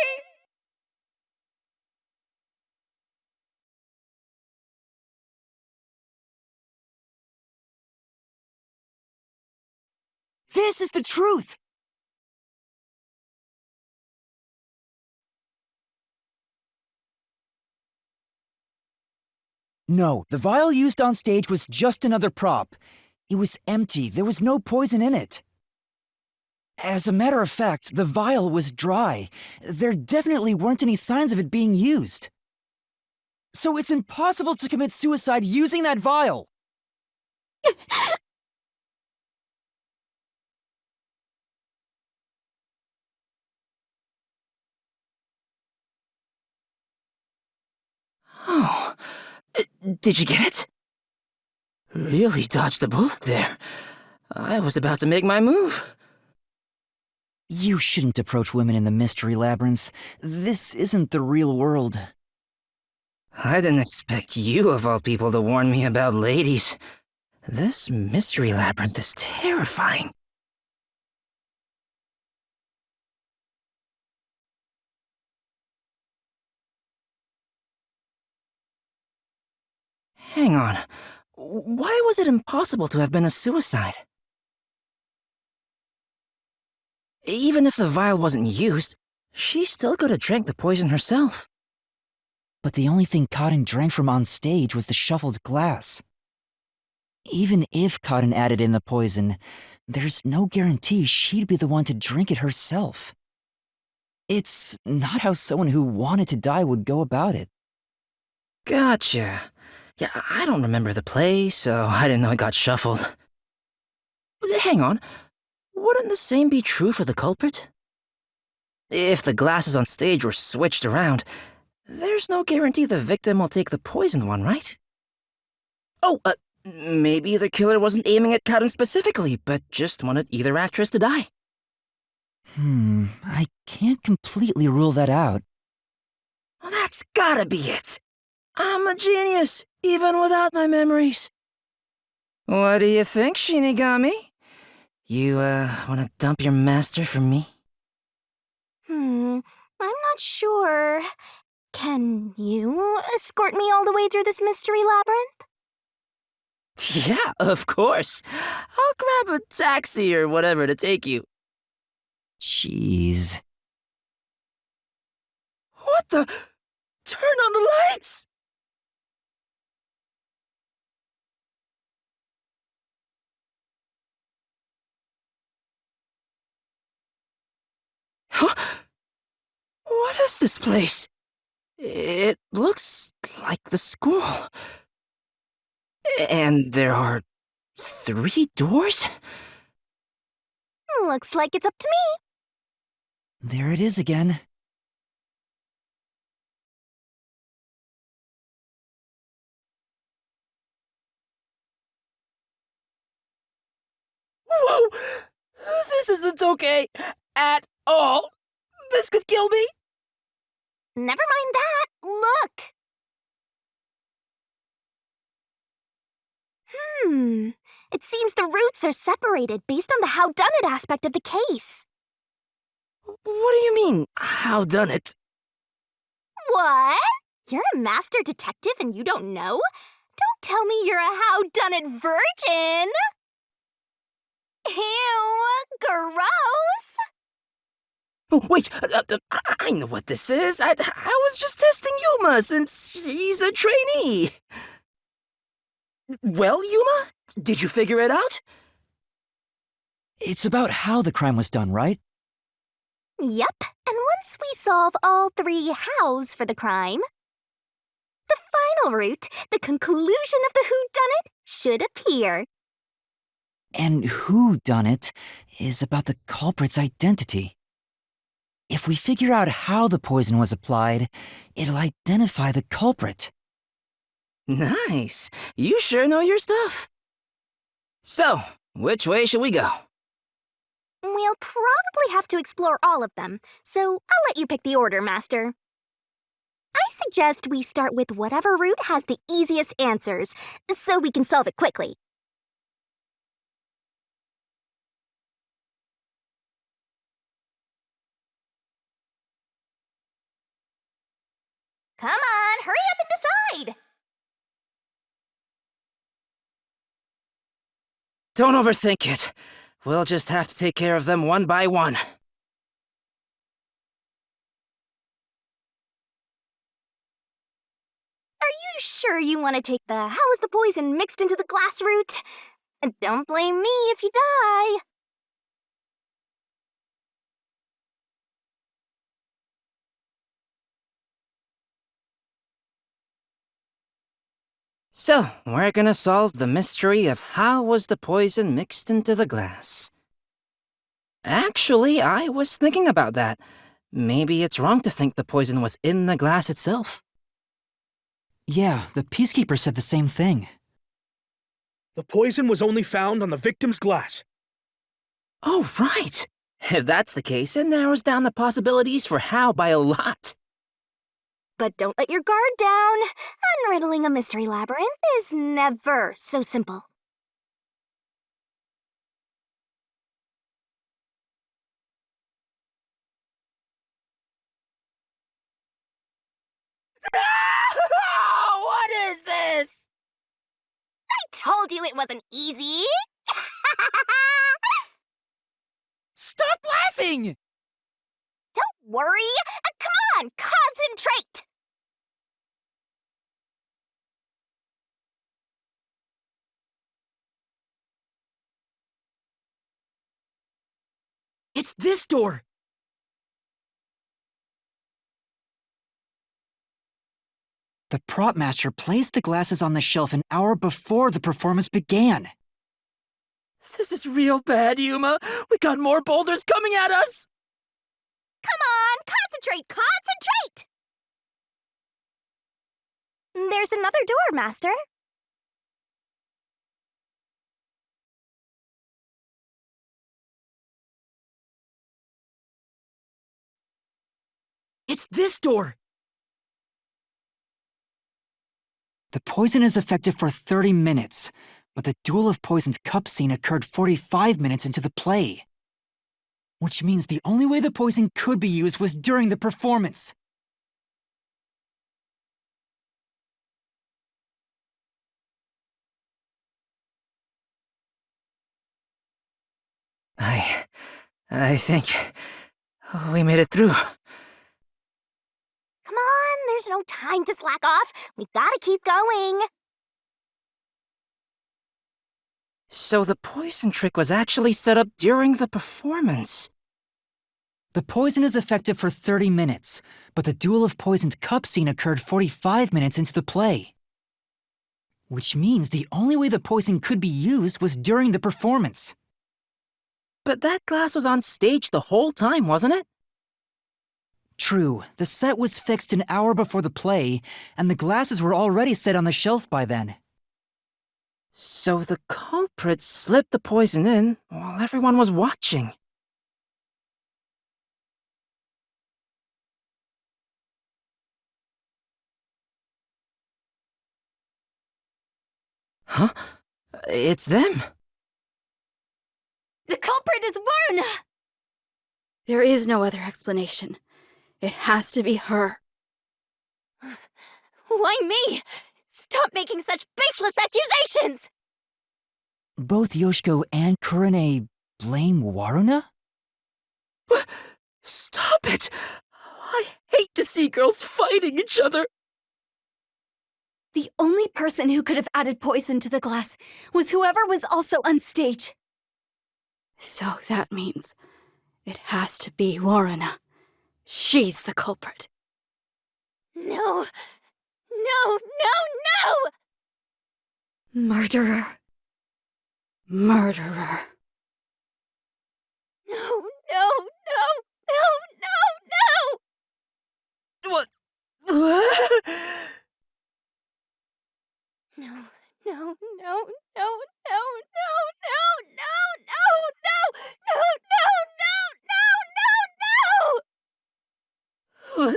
[SPEAKER 2] This is the truth! No, the vial used on stage was just another prop. It was empty. There was no poison in it. As a matter of fact, the vial was dry. There definitely weren't any signs of it being used. So it's impossible to commit suicide using that vial!
[SPEAKER 7] Oh, did you get it? Really dodged a bullet there. I was about to make my move.
[SPEAKER 2] You shouldn't approach women in the mystery labyrinth. This isn't the real world.
[SPEAKER 7] I didn't expect you, of all people, to warn me about ladies. This mystery labyrinth is terrifying. Hang on. Why was it impossible to have been a suicide? Even if the vial wasn't used, she still could have drank the poison herself.
[SPEAKER 2] But the only thing Cotton drank from on stage was the shuffled glass. Even if Cotton added in the poison, there's no guarantee she'd be the one to drink it herself. It's not how someone who wanted to die would go about it.
[SPEAKER 7] Gotcha. Yeah, I don't remember the play, so I didn't know it got shuffled. Hang on. Wouldn't the same be true for the culprit? If the glasses on stage were switched around, there's no guarantee the victim will take the poisoned one, right? Oh, maybe the killer wasn't aiming at Cotton specifically, but just wanted either actress to die.
[SPEAKER 2] I can't completely rule that out.
[SPEAKER 7] Well, that's gotta be it. I'm a genius, even without my memories. What do you think, Shinigami? You, wanna dump your master for me?
[SPEAKER 5] I'm not sure. Can you escort me all the way through this mystery labyrinth?
[SPEAKER 7] Yeah, of course. I'll grab a taxi or whatever to take you.
[SPEAKER 2] Jeez.
[SPEAKER 7] What the? Turn on the lights! Huh? What is this place? It looks like the school. And there are 3 doors?
[SPEAKER 5] Looks like it's up to me.
[SPEAKER 2] There it is again.
[SPEAKER 10] Whoa! This isn't okay at all. This could kill me.
[SPEAKER 5] Never mind that. Look. It seems the roots are separated based on the howdunit aspect of the case.
[SPEAKER 7] What do you mean, how done it?
[SPEAKER 5] What? You're a master detective and you don't know? Don't tell me you're a howdunit virgin. Ew, gross.
[SPEAKER 7] Oh, wait, I know what this is. I was just testing Yuma since she's a trainee. Well, Yuma, did you figure it out?
[SPEAKER 2] It's about how the crime was done, right?
[SPEAKER 5] Yep, and once we solve all 3 hows for the crime, the final route, the conclusion of the whodunit, should appear.
[SPEAKER 2] And who done it is about the culprit's identity. If we figure out how the poison was applied, it'll identify the culprit.
[SPEAKER 7] Nice. You sure know your stuff. So, which way should we go?
[SPEAKER 5] We'll probably have to explore all of them, so I'll let you pick the order, Master. I suggest we start with whatever route has the easiest answers, so we can solve it quickly. Come on, hurry up and decide!
[SPEAKER 7] Don't overthink it. We'll just have to take care of them one by one.
[SPEAKER 5] Are you sure you want to take the how is the poison mixed into the glass route? Don't blame me if you die.
[SPEAKER 7] So, we're gonna solve the mystery of how was the poison mixed into the glass. Actually, I was thinking about that. Maybe it's wrong to think the poison was in the glass itself.
[SPEAKER 2] Yeah, the Peacekeeper said the same thing.
[SPEAKER 6] The poison was only found on the victim's glass.
[SPEAKER 7] Oh, right! If that's the case, it narrows down the possibilities for how by a lot.
[SPEAKER 5] But don't let your guard down. Unriddling a mystery labyrinth is never so simple.
[SPEAKER 10] What is this?
[SPEAKER 5] I told you it wasn't easy.
[SPEAKER 2] Stop laughing!
[SPEAKER 5] Don't worry. Come on, concentrate.
[SPEAKER 2] It's this door! The prop master placed the glasses on the shelf an hour before the performance began.
[SPEAKER 10] This is real bad, Yuma. We got more boulders coming at us.
[SPEAKER 5] Come on, concentrate, concentrate! There's another door, Master.
[SPEAKER 2] It's this door! The poison is effective for 30 minutes, but the Duel of Poison's cup scene occurred 45 minutes into the play. Which means the only way the poison could be used was during the performance.
[SPEAKER 7] I think we made it through.
[SPEAKER 5] Come on, there's no time to slack off. We gotta keep going.
[SPEAKER 7] So the poison trick was actually set up during the performance.
[SPEAKER 2] The poison is effective for 30 minutes, but the Duel of Poison's cup scene occurred 45 minutes into the play. Which means the only way the poison could be used was during the performance.
[SPEAKER 7] But that glass was on stage the whole time, wasn't it?
[SPEAKER 2] True, the set was fixed an hour before the play, and the glasses were already set on the shelf by then.
[SPEAKER 7] So the culprit slipped the poison in while everyone was watching. Huh? It's them.
[SPEAKER 4] The culprit is Warna! There is no other explanation. It has to be her.
[SPEAKER 3] Why me? Stop making such baseless accusations!
[SPEAKER 2] Both Yoshiko and Kurane blame Waruna?
[SPEAKER 10] Stop it! I hate to see girls fighting each other.
[SPEAKER 4] The only person who could have added poison to the glass was whoever was also on stage. So that means it has to be Warrena. She's the culprit.
[SPEAKER 3] No! No! No!
[SPEAKER 4] Murderer. Murderer.
[SPEAKER 3] No! No! No! No! No! No!
[SPEAKER 10] What? What?
[SPEAKER 3] No, no, no, no, no, no, no, no, no, no, no, no, no, no, no!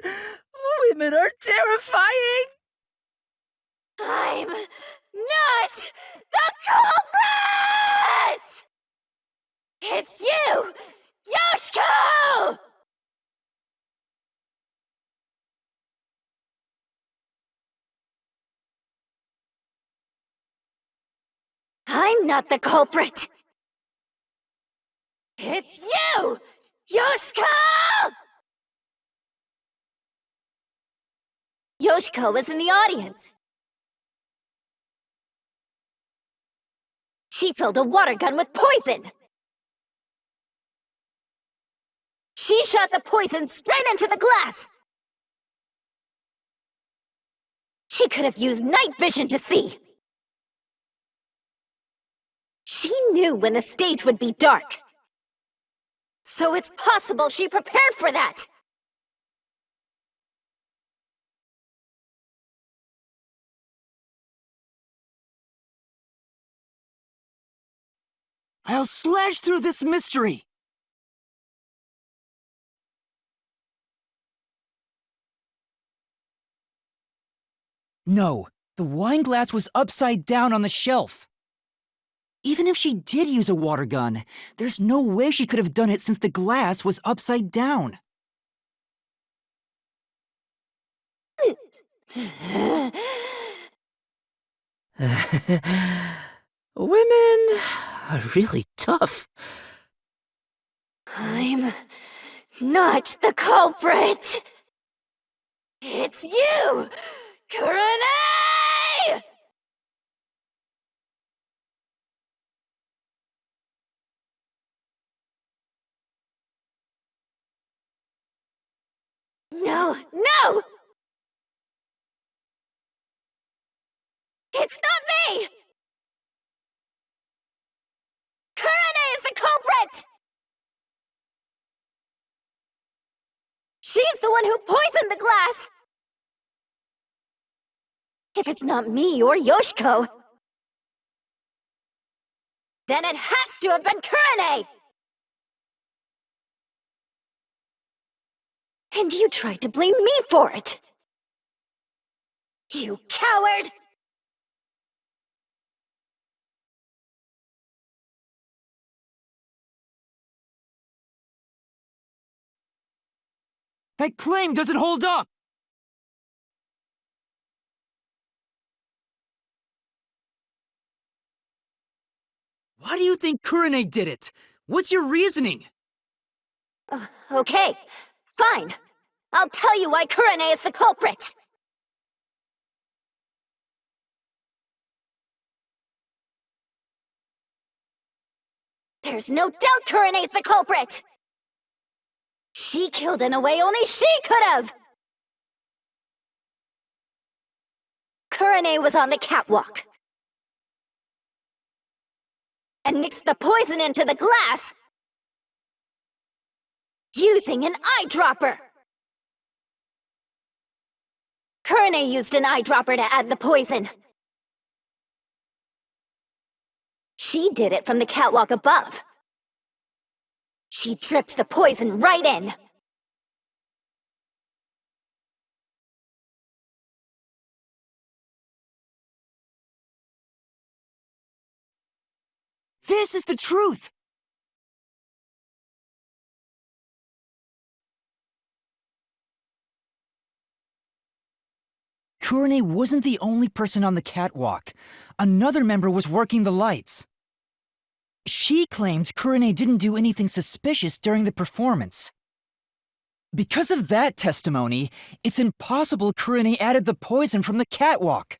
[SPEAKER 10] Women are terrifying!
[SPEAKER 3] I'm not the culprit! It's you, Yoshiko! I'm not the culprit! It's you, Yoshiko! Yoshiko was in the audience. She filled a water gun with poison. She shot the poison straight into the glass. She could have used night vision to see. She knew when the stage would be dark. So it's possible she prepared for that.
[SPEAKER 2] I'll slash through this mystery! No, the wine glass was upside down on the shelf. Even if she did use a water gun, there's no way she could have done it since the glass was upside down.
[SPEAKER 7] Women are really tough.
[SPEAKER 3] I'm not the culprit. It's you, Kurane! No, no! It's not me! Kurane is the culprit! She's the one who poisoned the glass! If it's not me or Yoshiko, then it has to have been Kurane! And you tried to blame me for it! You coward!
[SPEAKER 2] That claim doesn't hold up! Why do you think Kurane did it? What's your reasoning?
[SPEAKER 3] Okay, fine. I'll tell you why Kurane is the culprit. There's no doubt Kurane's the culprit! She killed in a way only she could have! Kurane was on the catwalk and mixed the poison into the glass using an eyedropper. Kurane used an eyedropper to add the poison. She did it from the catwalk above. She dripped the poison right in.
[SPEAKER 2] This is the truth! Kurane wasn't the only person on the catwalk. Another member was working the lights. She claimed Kurane didn't do anything suspicious during the performance. Because of that testimony, it's impossible Kurane added the poison from the catwalk.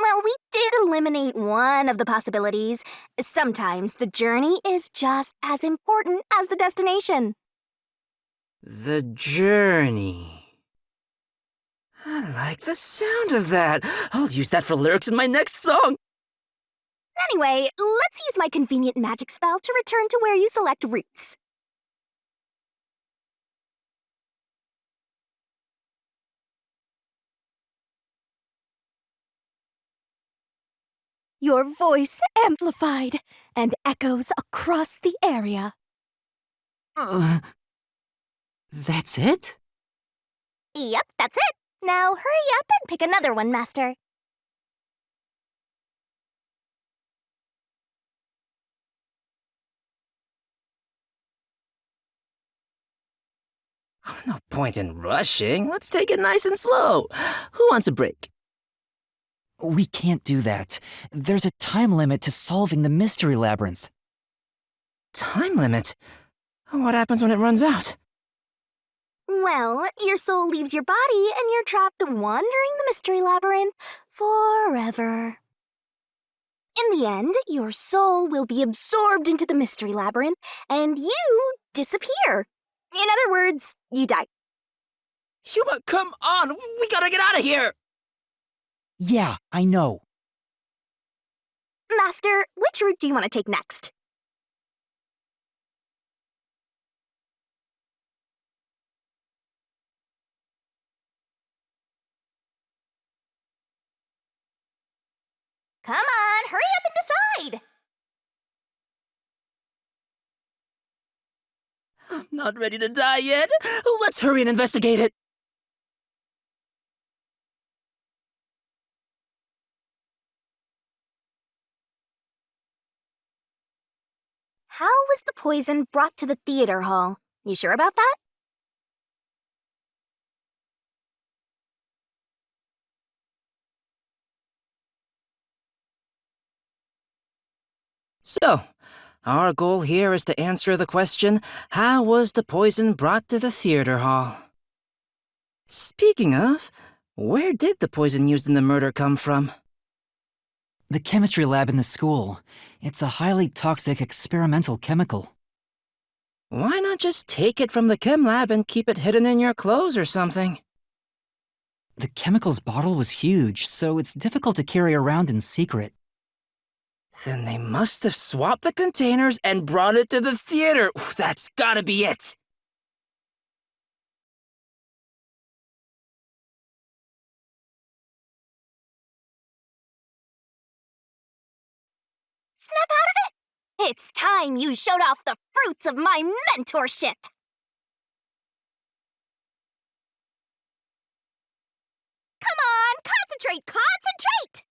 [SPEAKER 5] Well, we did eliminate one of the possibilities. Sometimes the journey is just as important as the destination.
[SPEAKER 7] The journey. I like the sound of that. I'll use that for lyrics in my next song.
[SPEAKER 5] Anyway, let's use my convenient magic spell to return to where you select routes. Your voice amplified and echoes across the area.
[SPEAKER 2] That's it?
[SPEAKER 5] Yep, that's it. Now hurry up and pick another one, Master.
[SPEAKER 7] No point in rushing. Let's take it nice and slow. Who wants a break?
[SPEAKER 2] We can't do that. There's a time limit to solving the mystery labyrinth.
[SPEAKER 7] Time limit? What happens when it runs out?
[SPEAKER 5] Well, your soul leaves your body and you're trapped wandering the mystery labyrinth forever. In the end, your soul will be absorbed into the mystery labyrinth and you disappear. In other words, you die.
[SPEAKER 7] Yuma, come on! We gotta get out of here!
[SPEAKER 2] Yeah, I know.
[SPEAKER 5] Master, which route do you want to take next? Come on, hurry up and decide!
[SPEAKER 7] I'm not ready to die yet. Let's hurry and investigate it.
[SPEAKER 5] How was the poison brought to the theater hall? You sure about that?
[SPEAKER 7] So, our goal here is to answer the question, how was the poison brought to the theater hall? Speaking of, where did the poison used in the murder come from?
[SPEAKER 2] The chemistry lab in the school. It's a highly toxic experimental chemical.
[SPEAKER 7] Why not just take it from the chem lab and keep it hidden in your clothes or something?
[SPEAKER 2] The chemicals bottle was huge, so it's difficult to carry around in secret.
[SPEAKER 7] Then they must have swapped the containers and brought it to the theater. That's gotta be it.
[SPEAKER 5] Snap out of it! It's time you showed off the fruits of my mentorship! Come on, concentrate, concentrate!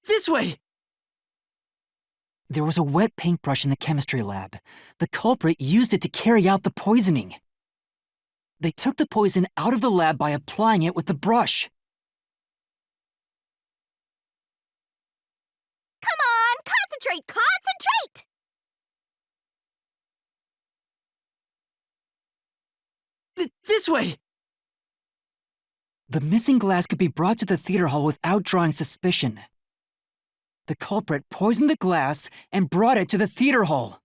[SPEAKER 7] This way!
[SPEAKER 2] There was a wet paintbrush in the chemistry lab. The culprit used it to carry out the poisoning. They took the poison out of the lab by applying it with the brush.
[SPEAKER 5] Come on, concentrate, concentrate!
[SPEAKER 7] This way!
[SPEAKER 2] The missing glass could be brought to the theater hall without drawing suspicion. The culprit poisoned the glass and brought it to the theater hall.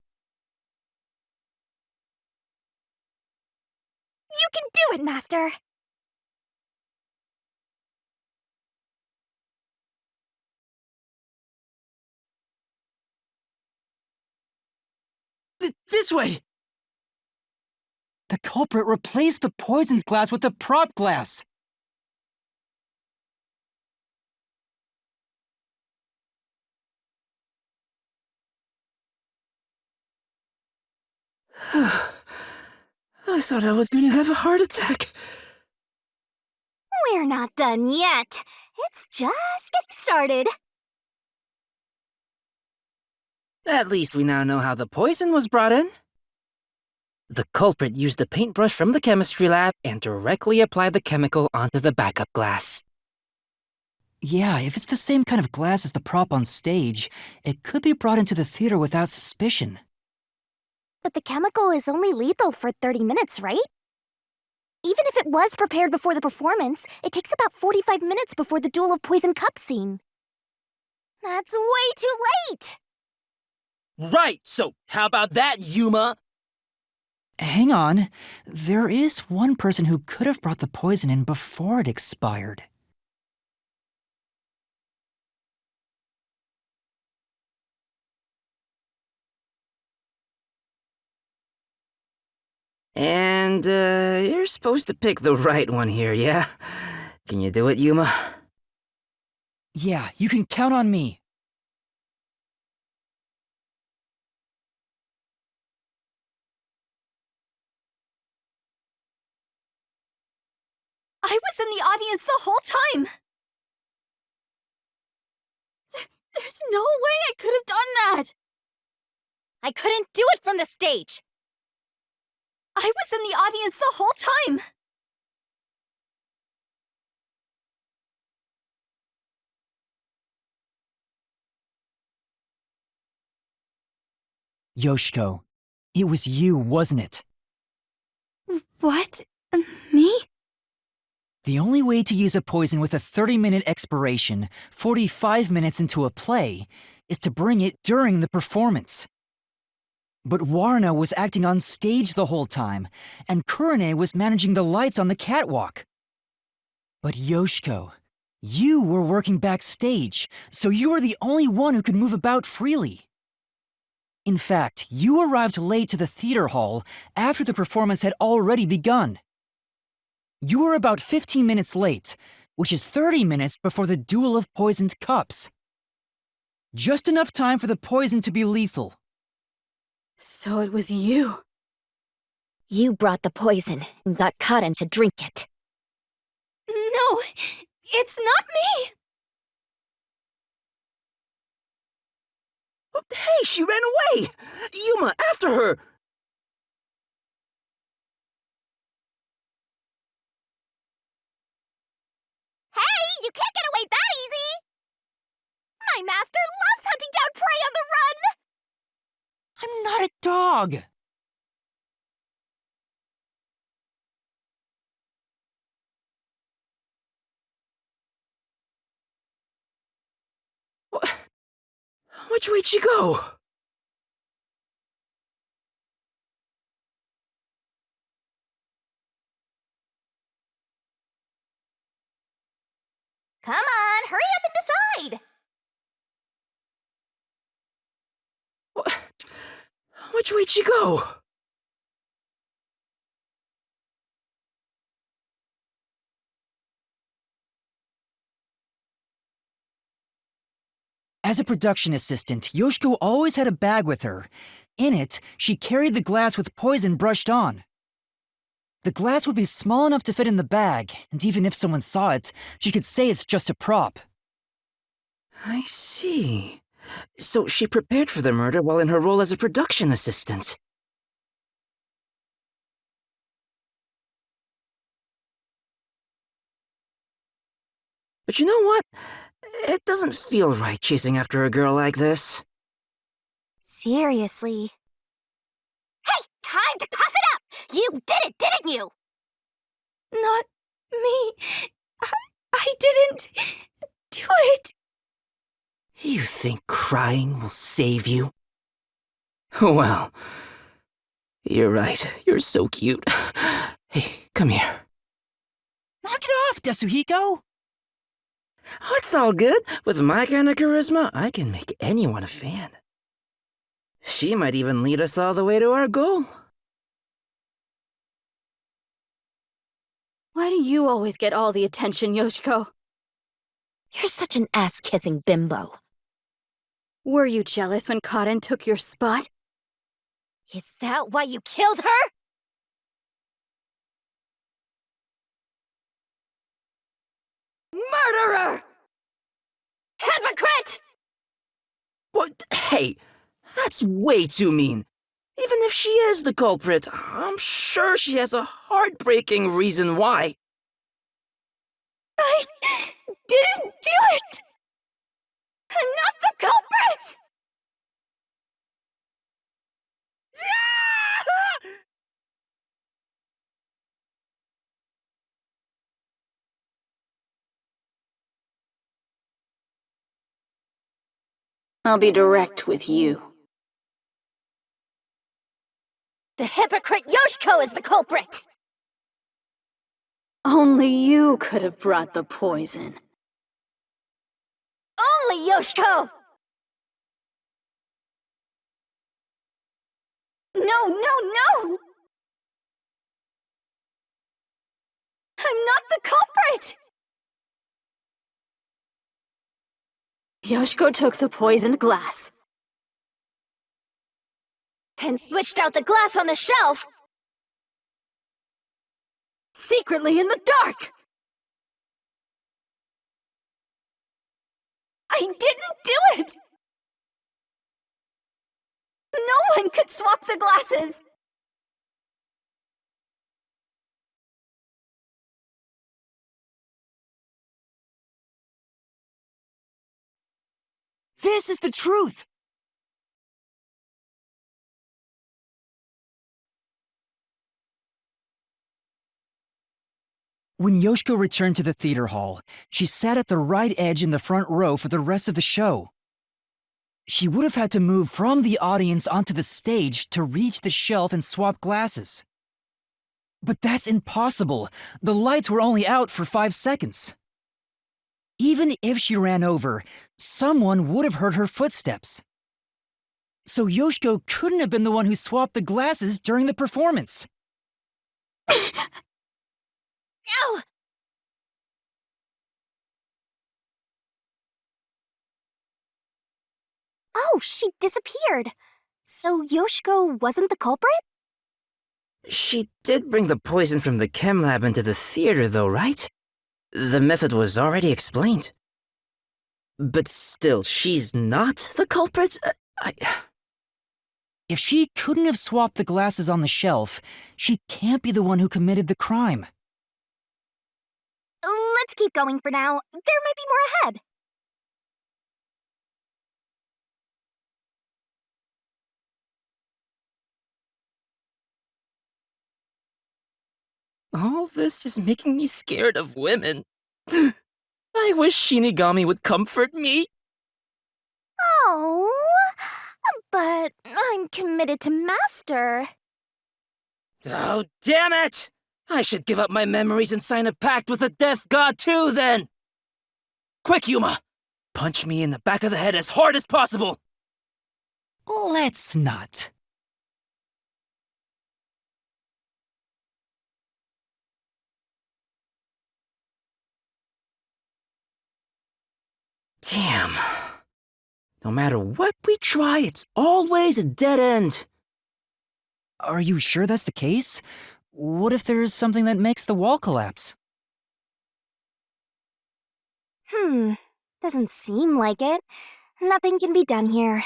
[SPEAKER 5] You can do it, Master!
[SPEAKER 7] This way!
[SPEAKER 2] The culprit replaced the poisoned glass with the prop glass.
[SPEAKER 7] I thought I was going to have a heart attack.
[SPEAKER 5] We're not done yet. It's just getting started.
[SPEAKER 7] At least we now know how the poison was brought in. The culprit used a paintbrush from the chemistry lab and directly applied the chemical onto the backup glass.
[SPEAKER 2] Yeah, if it's the same kind of glass as the prop on stage, it could be brought into the theater without suspicion.
[SPEAKER 3] But the chemical is only lethal for 30 minutes, right? Even if it was prepared before the performance, it takes about 45 minutes before the Duel of Poison Cup scene. That's way too late!
[SPEAKER 10] Right, so how about that, Yuma?
[SPEAKER 2] Hang on. There is one person who could have brought the poison in before it expired.
[SPEAKER 7] And, you're supposed to pick the right one here, yeah? Can you do it, Yuma?
[SPEAKER 2] Yeah, you can count on me.
[SPEAKER 4] I was in the audience the whole time! There's no way I could have done that!
[SPEAKER 3] I couldn't do it from the stage!
[SPEAKER 4] I was in the audience the whole time!
[SPEAKER 2] Yoshiko, it was you, wasn't it?
[SPEAKER 4] What? Me?
[SPEAKER 2] The only way to use a poison with a 30-minute expiration, 45 minutes into a play, is to bring it during the performance. But Warna was acting on stage the whole time, and Kurane was managing the lights on the catwalk. But Yoshiko, you were working backstage, so you were the only one who could move about freely. In fact, you arrived late to the theater hall after the performance had already begun. You were about 15 minutes late, which is 30 minutes before the Duel of Poisoned Cups. Just enough time for the poison to be lethal.
[SPEAKER 4] So it was you.
[SPEAKER 3] You brought the poison and got Kaden to drink it.
[SPEAKER 4] No, it's not me!
[SPEAKER 10] Oh, hey, she ran away! Yuma, after her!
[SPEAKER 3] Hey, you can't get away that easy! My master loves hunting down prey on the run!
[SPEAKER 2] I'm not a dog!
[SPEAKER 10] Which way'd she go?
[SPEAKER 5] Come on, hurry up and decide!
[SPEAKER 10] Which way'd she go?
[SPEAKER 2] As a production assistant, Yoshiko always had a bag with her. In it, she carried the glass with poison brushed on. The glass would be small enough to fit in the bag, and even if someone saw it, she could say it's just a prop.
[SPEAKER 7] I see. So she prepared for the murder while in her role as a production assistant. But you know what? It doesn't feel right chasing after a girl like this.
[SPEAKER 3] Seriously.
[SPEAKER 5] Hey, time to cough it up! You did it, didn't you?
[SPEAKER 4] Not me. I didn't do it.
[SPEAKER 7] You think crying will save you? Well, you're right. You're so cute. Hey, come here.
[SPEAKER 2] Knock it off, Desuhiko!
[SPEAKER 7] Oh, it's all good. With my kind of charisma, I can make anyone a fan. She might even lead us all the way to our goal.
[SPEAKER 4] Why do you always get all the attention, Yoshiko?
[SPEAKER 3] You're such an ass-kissing bimbo.
[SPEAKER 4] Were you jealous when Kaden took your spot?
[SPEAKER 3] Is that why you killed her?
[SPEAKER 5] Murderer! Hypocrite!
[SPEAKER 10] What? Hey, that's way too mean. Even if she is the culprit, I'm sure she has a heartbreaking reason why.
[SPEAKER 4] I didn't do it! I'm not the culprit! I'll be direct with you.
[SPEAKER 3] The hypocrite Yoshiko is the culprit!
[SPEAKER 4] Only you could have brought the poison.
[SPEAKER 3] Only Yoshiko! No! I'm not the culprit!
[SPEAKER 4] Yoshiko took the poisoned glass.
[SPEAKER 3] And switched out the glass on the shelf!
[SPEAKER 4] Secretly in the dark!
[SPEAKER 3] I didn't do it! No one could swap the glasses!
[SPEAKER 2] This is the truth! When Yoshiko returned to the theater hall, she sat at the right edge in the front row for the rest of the show. She would have had to move from the audience onto the stage to reach the shelf and swap glasses. But that's impossible. The lights were only out for 5 seconds. Even if she ran over, someone would have heard her footsteps. So Yoshiko couldn't have been the one who swapped the glasses during the performance.
[SPEAKER 3] Ow!
[SPEAKER 5] Oh, she disappeared. So Yoshiko wasn't the culprit?
[SPEAKER 7] She did bring the poison from the chem lab into the theater, though, right? The method was already explained. But still, she's not the culprit?
[SPEAKER 2] If she couldn't have swapped the glasses on the shelf, she can't be the one who committed the crime.
[SPEAKER 5] Let's keep going for now. There might be more ahead.
[SPEAKER 7] All this is making me scared of women. I wish Shinigami would comfort me.
[SPEAKER 5] Oh, but I'm committed to Master.
[SPEAKER 7] Oh, damn it! I should give up my memories and sign a pact with the Death God too, then! Quick, Yuma! Punch me in the back of the head as hard as possible!
[SPEAKER 2] Let's not.
[SPEAKER 7] Damn. No matter what we try, it's always a dead end.
[SPEAKER 2] Are you sure that's the case? What if there's something that makes the wall collapse?
[SPEAKER 5] Doesn't seem like it. Nothing can be done here.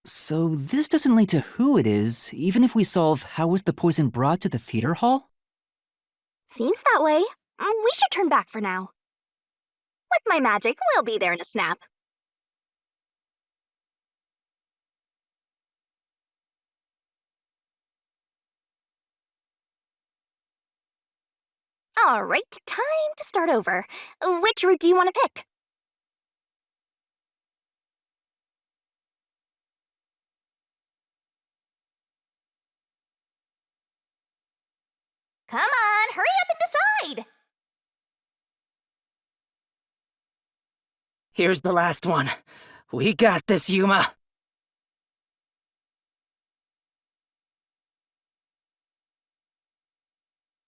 [SPEAKER 2] So this doesn't lead to who it is, even if we solve how was the poison brought to the theater hall?
[SPEAKER 5] Seems that way. We should turn back for now. With my magic, we'll be there in a snap. All right, time to start over. Which route do you want to pick? Come on, hurry up and decide!
[SPEAKER 7] Here's the last one. We got this, Yuma.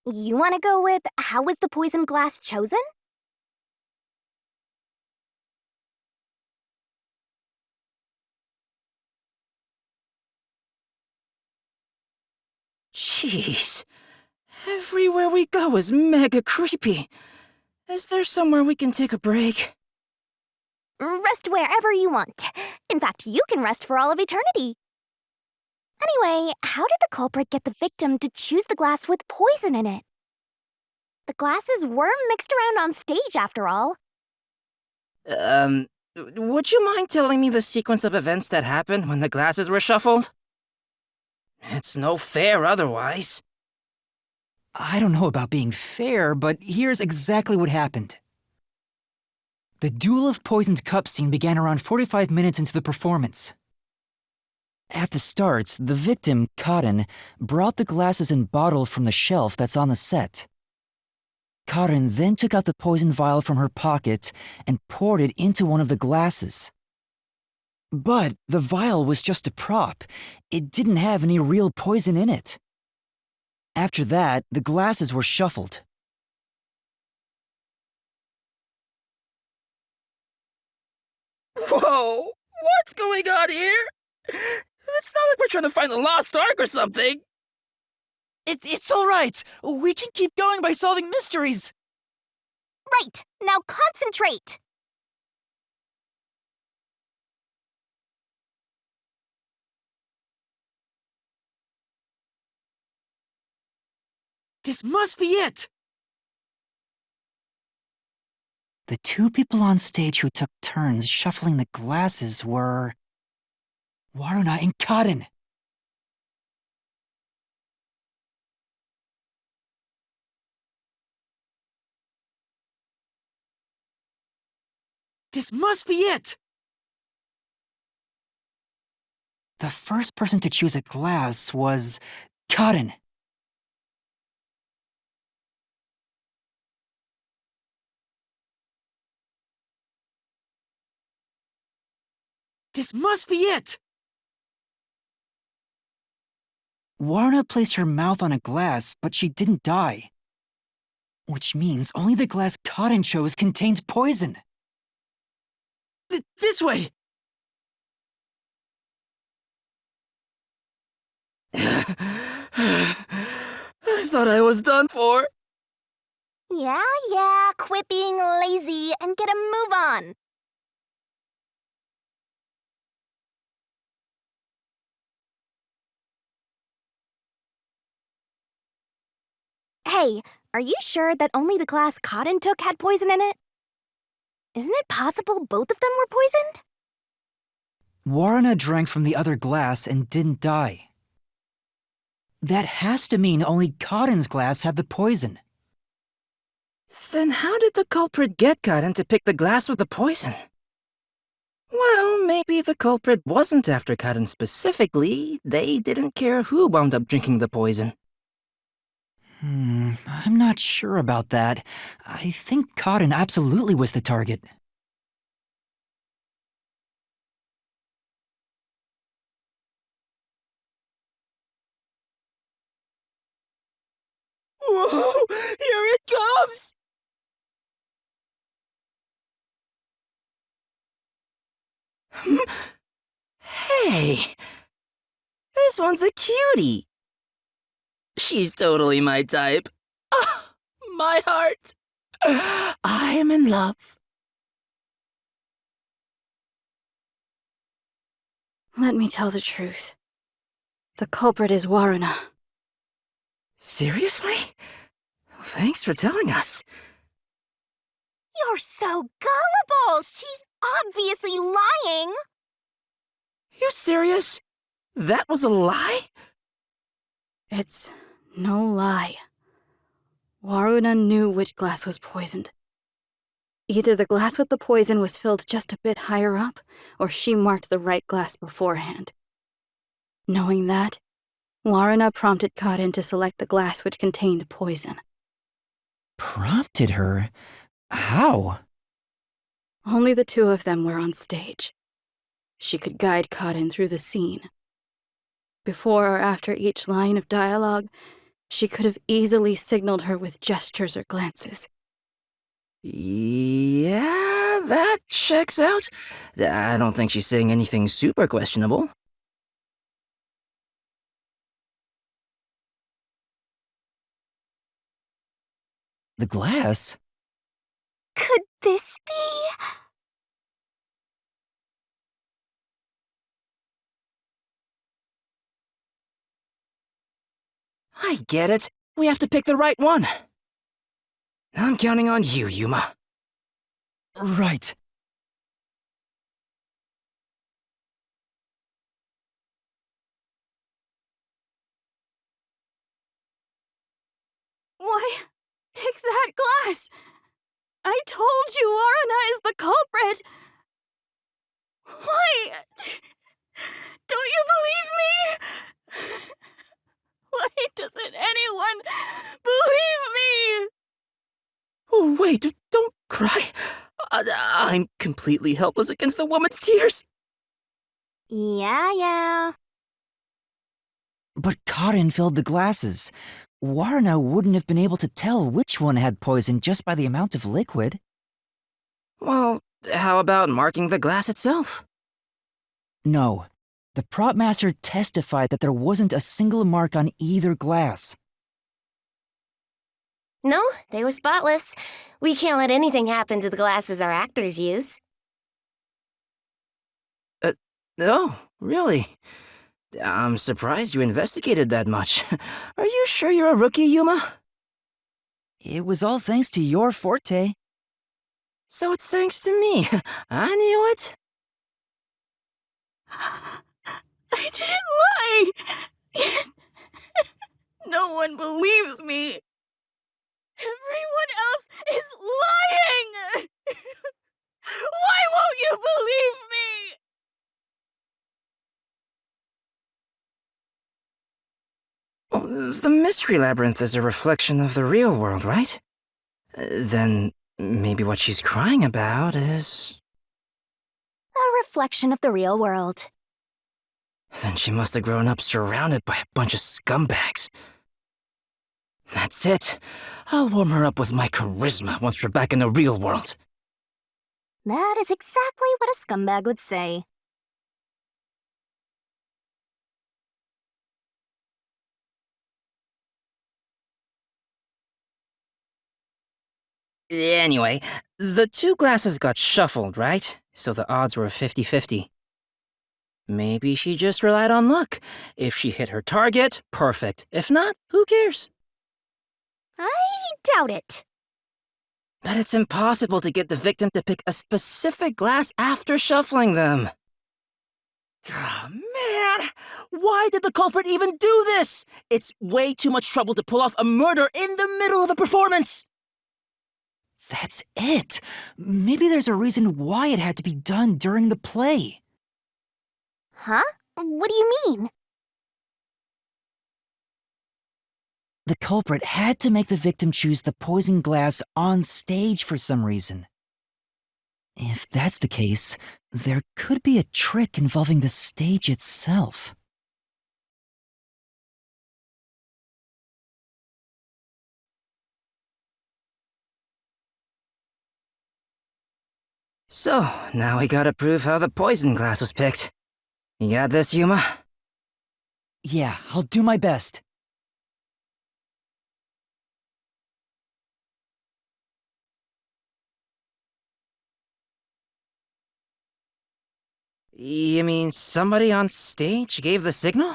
[SPEAKER 5] You want to go with how was the poison glass chosen?
[SPEAKER 7] Jeez. Everywhere we go is mega creepy. Is there somewhere we can take a break?
[SPEAKER 5] Rest wherever you want. In fact, you can rest for all of eternity. Anyway, how did the culprit get the victim to choose the glass with poison in it? The glasses were mixed around on stage, after all.
[SPEAKER 7] Would you mind telling me the sequence of events that happened when the glasses were shuffled? It's no fair otherwise.
[SPEAKER 2] I don't know about being fair, but here's exactly what happened. The Duel of Poisoned Cup scene began around 45 minutes into the performance. At the start, the victim, Karin, brought the glasses and bottle from the shelf that's on the set. Karin then took out the poison vial from her pocket and poured it into one of the glasses. But the vial was just a prop. It didn't have any real poison in it. After that, the glasses were shuffled.
[SPEAKER 10] Whoa! What's going on here? It's not like we're trying to find the lost ark or something.
[SPEAKER 2] It's all right. We can keep going by solving mysteries.
[SPEAKER 5] Right, now concentrate!
[SPEAKER 2] This must be it! The two people on stage who took turns shuffling the glasses were Waruna and Karin. This must be it! The first person to choose a glass was Karin. This must be it! Warna placed her mouth on a glass, but she didn't die. Which means only the glass Karin chose contains poison. This way!
[SPEAKER 10] I thought I was done for.
[SPEAKER 5] Yeah, quit being lazy and get a move on. Hey, are you sure that only the glass Cotton took had poison in it? Isn't it possible both of them were poisoned?
[SPEAKER 2] Warna drank from the other glass and didn't die. That has to mean only Karin's glass had the poison.
[SPEAKER 7] Then how did the culprit get Karin to pick the glass with the poison? Well, maybe the culprit wasn't after Karin specifically. They didn't care who wound up drinking the poison.
[SPEAKER 2] I'm not sure about that. I think Karin absolutely was the target.
[SPEAKER 10] Whoa! Here it comes! Hey! This one's a cutie. She's totally my type. Ah, my heart. I am in love.
[SPEAKER 4] Let me tell the truth. The culprit is Waruna.
[SPEAKER 7] Seriously? Thanks for telling us.
[SPEAKER 5] You're so gullible! She's obviously lying!
[SPEAKER 7] You serious? That was a lie?
[SPEAKER 4] It's no lie. Waruna knew which glass was poisoned. Either the glass with the poison was filled just a bit higher up, or she marked the right glass beforehand. Knowing that, Waruna prompted Karin to select the glass which contained poison.
[SPEAKER 2] Prompted her? How?
[SPEAKER 4] Only the two of them were on stage. She could guide Karin through the scene. Before or after each line of dialogue, she could have easily signaled her with gestures or glances.
[SPEAKER 7] Yeah, that checks out. I don't think she's saying anything super questionable.
[SPEAKER 2] The glass?
[SPEAKER 5] Could this be?
[SPEAKER 7] I get it. We have to pick the right one. I'm counting on you, Yuma.
[SPEAKER 2] Right.
[SPEAKER 4] Why, pick that glass! I told you Arana is the culprit! Why? Don't you believe me? Why doesn't anyone believe me?
[SPEAKER 7] Oh, wait, don't cry. I'm completely helpless against the woman's tears.
[SPEAKER 5] Yeah.
[SPEAKER 2] But Karin filled the glasses. Warna wouldn't have been able to tell which one had poison just by the amount of liquid.
[SPEAKER 7] Well, how about marking the glass itself?
[SPEAKER 2] No. The prop master testified that there wasn't a single mark on either glass.
[SPEAKER 3] No, they were spotless. We can't let anything happen to the glasses our actors use.
[SPEAKER 7] No, really. I'm surprised you investigated that much. Are you sure you're a rookie, Yuma?
[SPEAKER 2] It was all thanks to your forte.
[SPEAKER 7] So it's thanks to me. I knew it.
[SPEAKER 4] I didn't lie! No one believes me! Everyone else is lying! Why won't you believe me?
[SPEAKER 7] Oh, the Mystery Labyrinth is a reflection of the real world, right? Then maybe what she's crying about is...
[SPEAKER 5] A reflection of the real world.
[SPEAKER 7] Then she must have grown up surrounded by a bunch of scumbags. That's it. I'll warm her up with my charisma once we're back in the real world.
[SPEAKER 5] That is exactly what a scumbag would say.
[SPEAKER 7] Anyway, the two glasses got shuffled, right? So the odds were 50-50. Maybe she just relied on luck. If she hit her target, perfect. If not, who cares?
[SPEAKER 5] I doubt it.
[SPEAKER 7] But it's impossible to get the victim to pick a specific glass after shuffling them. Oh, man! Why did the culprit even do this? It's way too much trouble to pull off a murder in the middle of a performance!
[SPEAKER 2] That's it. Maybe there's a reason why it had to be done during the play.
[SPEAKER 5] Huh? What do you mean?
[SPEAKER 2] The culprit had to make the victim choose the poison glass on stage for some reason. If that's the case, there could be a trick involving the stage itself.
[SPEAKER 7] So, now we gotta prove how the poison glass was picked. You got this, Yuma?
[SPEAKER 2] Yeah, I'll do my best.
[SPEAKER 7] You mean somebody on stage gave the signal?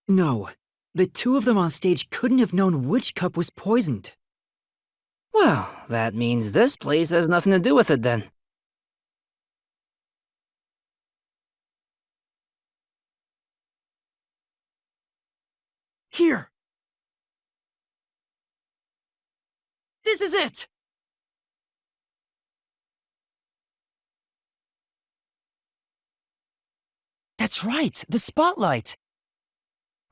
[SPEAKER 2] No, the two of them on stage couldn't have known which cup was poisoned.
[SPEAKER 7] Well, that means this place has nothing to do with it then.
[SPEAKER 2] Here! This is it! That's right, the spotlight.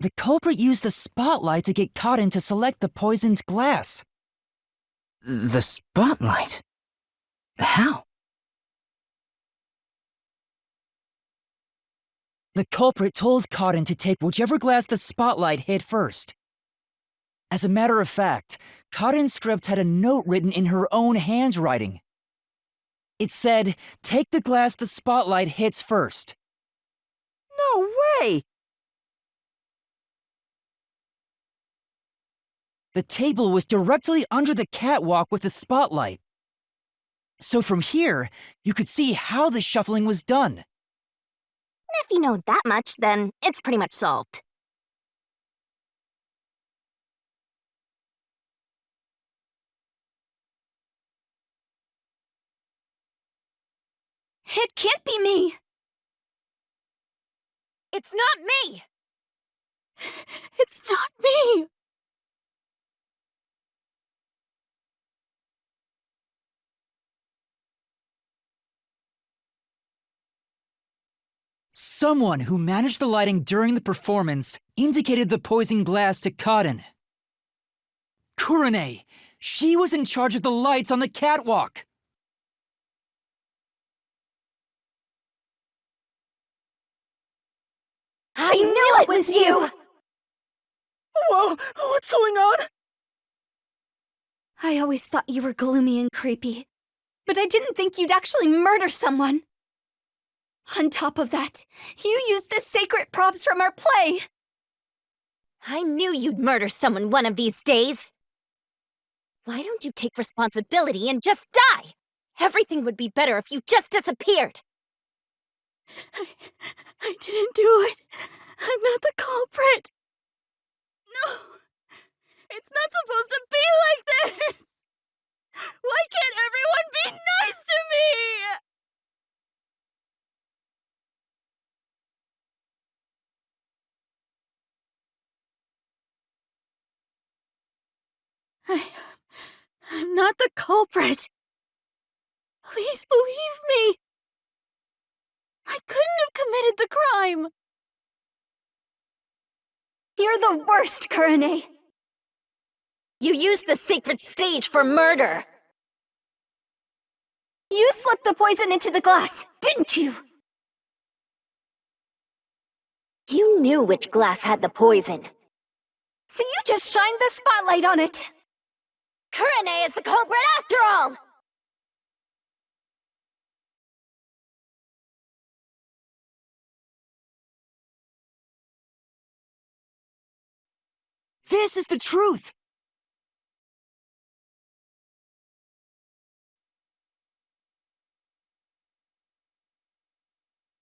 [SPEAKER 2] The culprit used the spotlight to get caught in to select the poisoned glass.
[SPEAKER 7] The spotlight? How?
[SPEAKER 2] The culprit told Cotton to take whichever glass the spotlight hit first. As a matter of fact, Cotton's script had a note written in her own handwriting. It said, "Take the glass the spotlight hits first."
[SPEAKER 10] No way!
[SPEAKER 2] The table was directly under the catwalk with the spotlight. So from here, you could see how the shuffling was done.
[SPEAKER 5] If you know that much, then it's pretty much solved.
[SPEAKER 4] It can't be me!
[SPEAKER 1] It's not me!
[SPEAKER 4] It's not me!
[SPEAKER 2] Someone who managed the lighting during the performance indicated the poison glass to Cotton. Kurane! She was in charge of the lights on the catwalk!
[SPEAKER 3] I knew it was you!
[SPEAKER 10] Whoa, what's going on?
[SPEAKER 4] I always thought you were gloomy and creepy, but I didn't think you'd actually murder someone. On top of that, you used the sacred props from our play.
[SPEAKER 3] I knew you'd murder someone one of these days. Why don't you take responsibility and just die? Everything would be better if you just disappeared.
[SPEAKER 4] I didn't do it. I'm not the culprit. No, it's not supposed to be like this. Why can't everyone be nice to me? I'm not the culprit. Please believe me. I couldn't have committed the crime. You're the worst, Kurane.
[SPEAKER 3] You used the sacred stage for murder.
[SPEAKER 4] You slipped the poison into the glass, didn't you?
[SPEAKER 3] You knew which glass had the poison.
[SPEAKER 4] So you just shined the spotlight on it.
[SPEAKER 3] Kurane is the culprit after all!
[SPEAKER 2] This is the truth!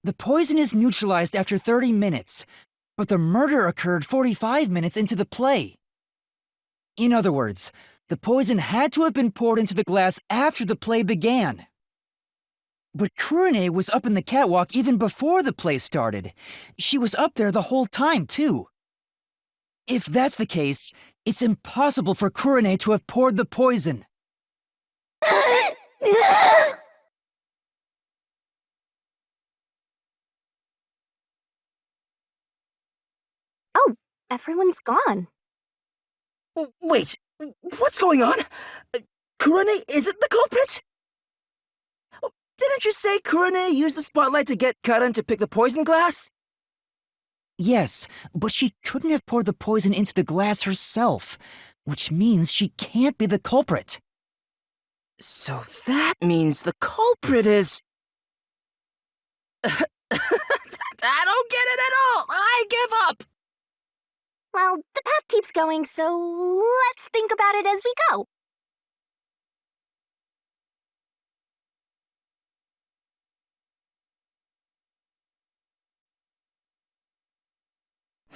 [SPEAKER 2] The poison is neutralized after 30 minutes, but the murder occurred 45 minutes into the play. In other words, the poison had to have been poured into the glass after the play began. But Kurane was up in the catwalk even before the play started. She was up there the whole time, too. If that's the case, it's impossible for Kurane to have poured the poison.
[SPEAKER 5] Oh, everyone's gone.
[SPEAKER 10] Wait, what's going on? Kurane isn't the culprit? Didn't you say Kurane used the spotlight to get Karan to pick the poison glass?
[SPEAKER 2] Yes, but she couldn't have poured the poison into the glass herself, which means she can't be the culprit.
[SPEAKER 10] So that means the culprit is... I don't get it at all! I give up!
[SPEAKER 5] Well, the path keeps going, so let's think about it as we go.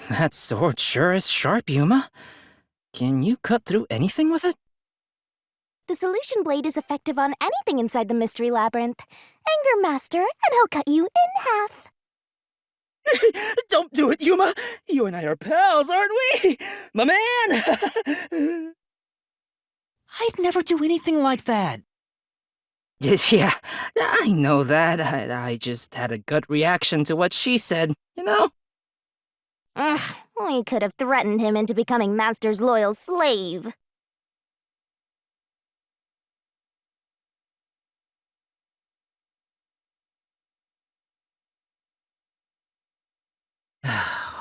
[SPEAKER 7] That sword sure is sharp, Yuma. Can you cut through anything with it?
[SPEAKER 5] The solution blade is effective on anything inside the mystery labyrinth. Anger Master, and he'll cut you in half.
[SPEAKER 10] Don't do it, Yuma! You and I are pals, aren't we? My man!
[SPEAKER 2] I'd never do anything like that.
[SPEAKER 7] Yeah, I know that. I just had a gut reaction to what she said, you know?
[SPEAKER 5] Ugh, we could have threatened him into becoming Master's loyal slave.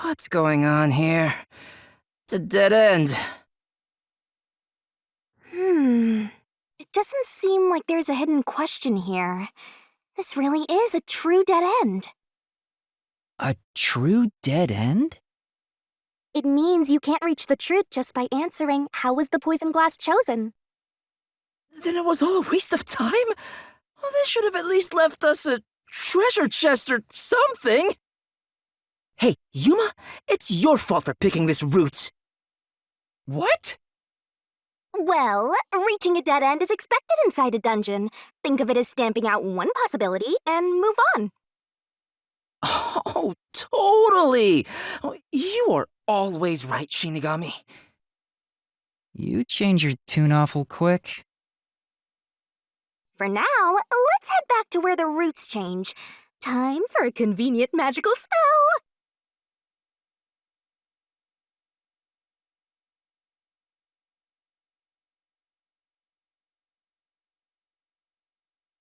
[SPEAKER 7] What's going on here? It's a dead end.
[SPEAKER 5] It doesn't seem like there's a hidden question here. This really is a true dead end.
[SPEAKER 2] A true dead end?
[SPEAKER 5] It means you can't reach the truth just by answering, how was the poison glass chosen?
[SPEAKER 10] Then it was all a waste of time? Well, they should have at least left us a treasure chest or something. Hey, Yuma, it's your fault for picking this route.
[SPEAKER 2] What?
[SPEAKER 5] Well, reaching a dead end is expected inside a dungeon. Think of it as stamping out one possibility and move on.
[SPEAKER 10] Oh, totally. Oh, you are always right, Shinigami.
[SPEAKER 2] You change your tune awful quick.
[SPEAKER 5] For now, let's head back to where the routes change. Time for a convenient magical spell!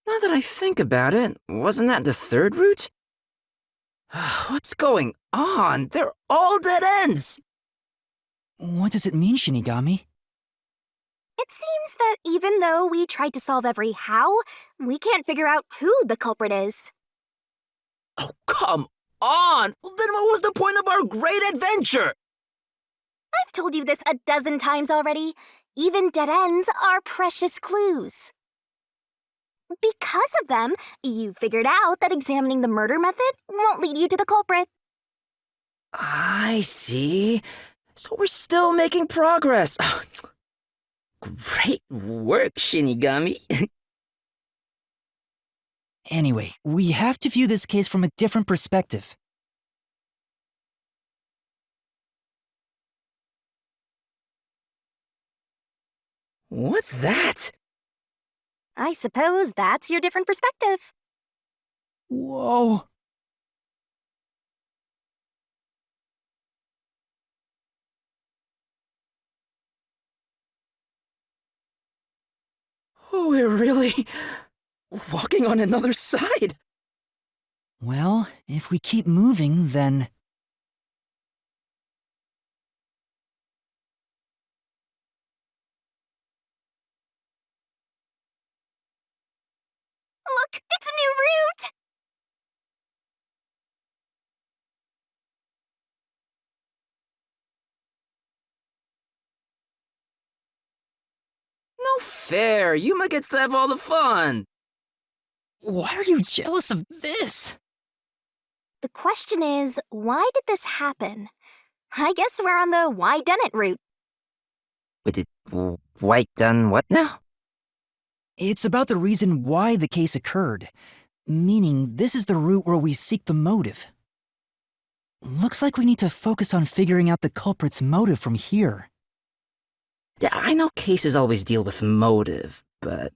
[SPEAKER 7] Now that I think about it, wasn't that the third route? What's going on? They're all dead ends!
[SPEAKER 2] What does it mean, Shinigami?
[SPEAKER 5] It seems that even though we tried to solve every how, we can't figure out who the culprit is.
[SPEAKER 10] Oh, come on! Well, then what was the point of our great adventure?
[SPEAKER 5] I've told you this a dozen times already. Even dead ends are precious clues. Because of them, you figured out that examining the murder method won't lead you to the culprit.
[SPEAKER 7] I see. So we're still making progress. Great work, Shinigami.
[SPEAKER 2] Anyway, we have to view this case from a different perspective.
[SPEAKER 7] What's that?
[SPEAKER 5] I suppose that's your different perspective.
[SPEAKER 2] Whoa.
[SPEAKER 7] Oh, we're really walking on another side.
[SPEAKER 2] Well, if we keep moving, then...
[SPEAKER 5] Look, it's a new route!
[SPEAKER 7] No fair. Yuma gets to have all the fun.
[SPEAKER 2] Why are you jealous of this?
[SPEAKER 5] The question is, why did this happen? I guess we're on the why done it route.
[SPEAKER 7] Wait, did White done what now?
[SPEAKER 2] It's about the reason why the case occurred. Meaning, this is the route where we seek the motive. Looks like we need to focus on figuring out the culprit's motive from here.
[SPEAKER 7] Yeah, I know cases always deal with motive, but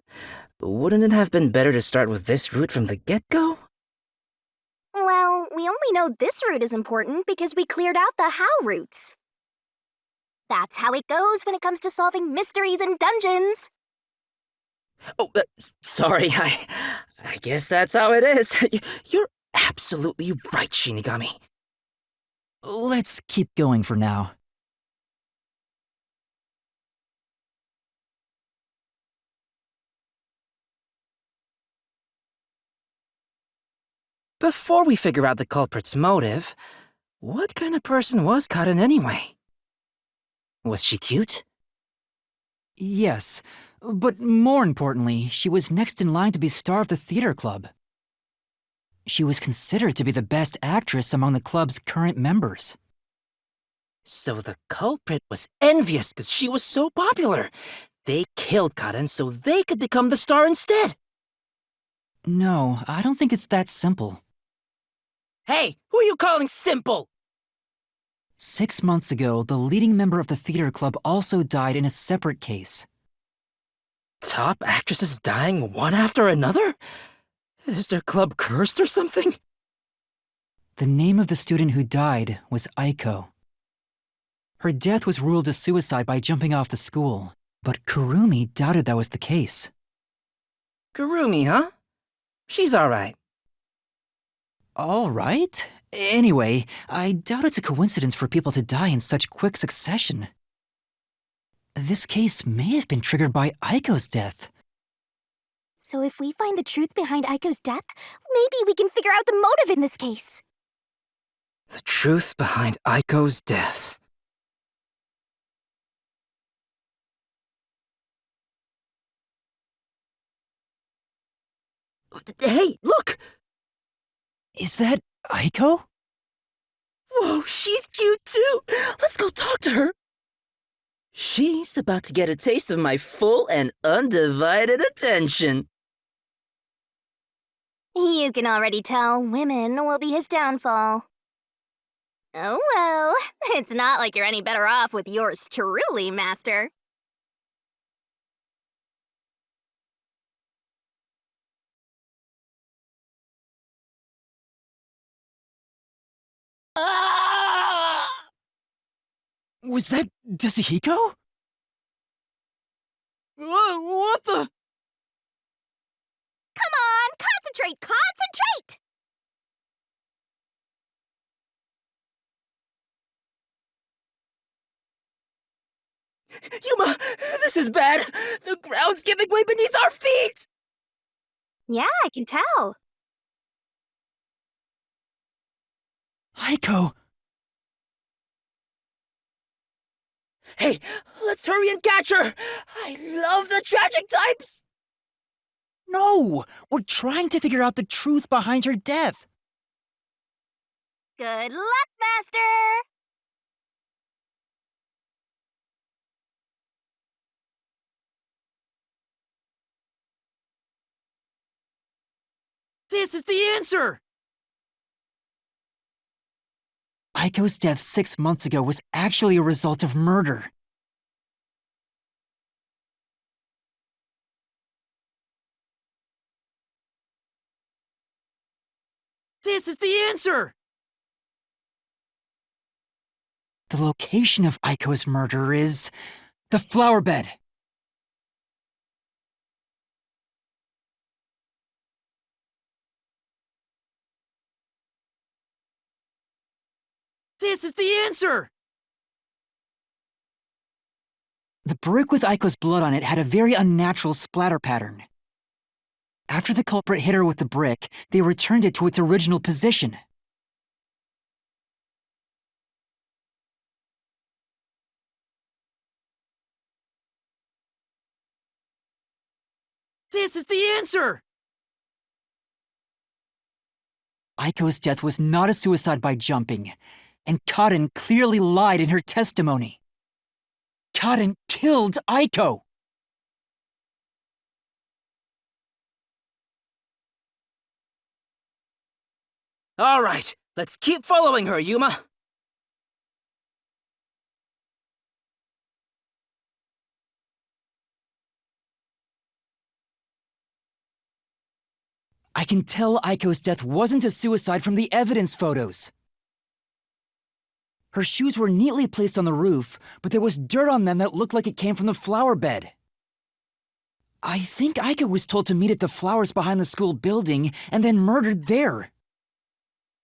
[SPEAKER 7] wouldn't it have been better to start with this route from the get-go?
[SPEAKER 5] Well, we only know this route is important because we cleared out the how routes. That's how it goes when it comes to solving mysteries in dungeons.
[SPEAKER 7] Oh, sorry, I guess that's how it is. You're absolutely right, Shinigami.
[SPEAKER 2] Let's keep going for now.
[SPEAKER 7] Before we figure out the culprit's motive, what kind of person was Karin anyway? Was she cute?
[SPEAKER 2] Yes, but more importantly, she was next in line to be star of the theater club. She was considered to be the best actress among the club's current members.
[SPEAKER 7] So the culprit was envious because she was so popular. They killed Karin so they could become the star instead.
[SPEAKER 2] No, I don't think it's that simple.
[SPEAKER 7] Hey, who are you calling simple?
[SPEAKER 2] 6 months ago, the leading member of the theater club also died in a separate case.
[SPEAKER 7] Top actresses dying one after another? Is their club cursed or something?
[SPEAKER 2] The name of the student who died was Aiko. Her death was ruled a suicide by jumping off the school, but Kurumi doubted that was the case.
[SPEAKER 7] Kurumi, huh? She's alright.
[SPEAKER 2] All right. Anyway, I doubt it's a coincidence for people to die in such quick succession. This case may have been triggered by Aiko's death.
[SPEAKER 5] So if we find the truth behind Aiko's death, maybe we can figure out the motive in this case.
[SPEAKER 7] The truth behind Aiko's death. Hey, look!
[SPEAKER 2] Is that Aiko?
[SPEAKER 10] Whoa, she's cute too! Let's go talk to her!
[SPEAKER 7] She's about to get a taste of my full and undivided attention.
[SPEAKER 5] You can already tell women will be his downfall. Oh well, it's not like you're any better off with yours truly, Master.
[SPEAKER 2] Was that Desihiko?
[SPEAKER 10] What the?
[SPEAKER 3] Come on, concentrate, concentrate!
[SPEAKER 10] Yuma, this is bad. The ground's giving way beneath our feet.
[SPEAKER 5] Yeah, I can tell.
[SPEAKER 2] Aiko!
[SPEAKER 10] Hey, let's hurry and catch her. I love the tragic types.
[SPEAKER 2] No! We're trying to figure out the truth behind her death.
[SPEAKER 5] Good luck, Master!
[SPEAKER 10] This is the answer.
[SPEAKER 2] Aiko's death 6 months ago was actually a result of murder.
[SPEAKER 10] This is the answer.
[SPEAKER 2] The location of Aiko's murder is the flower bed.
[SPEAKER 10] This is the answer.
[SPEAKER 2] The brick with Aiko's blood on it had a very unnatural splatter pattern. After the culprit hit her with the brick, they returned it to its original position.
[SPEAKER 10] This is the answer.
[SPEAKER 2] Aiko's death was not a suicide by jumping, and Kaden clearly lied in her testimony. Kaden killed Aiko!
[SPEAKER 10] All right, let's keep following her, Yuma.
[SPEAKER 2] I can tell Aiko's death wasn't a suicide from the evidence photos. Her shoes were neatly placed on the roof, but there was dirt on them that looked like it came from the flower bed. I think Aiko was told to meet at the flowers behind the school building and then murdered there.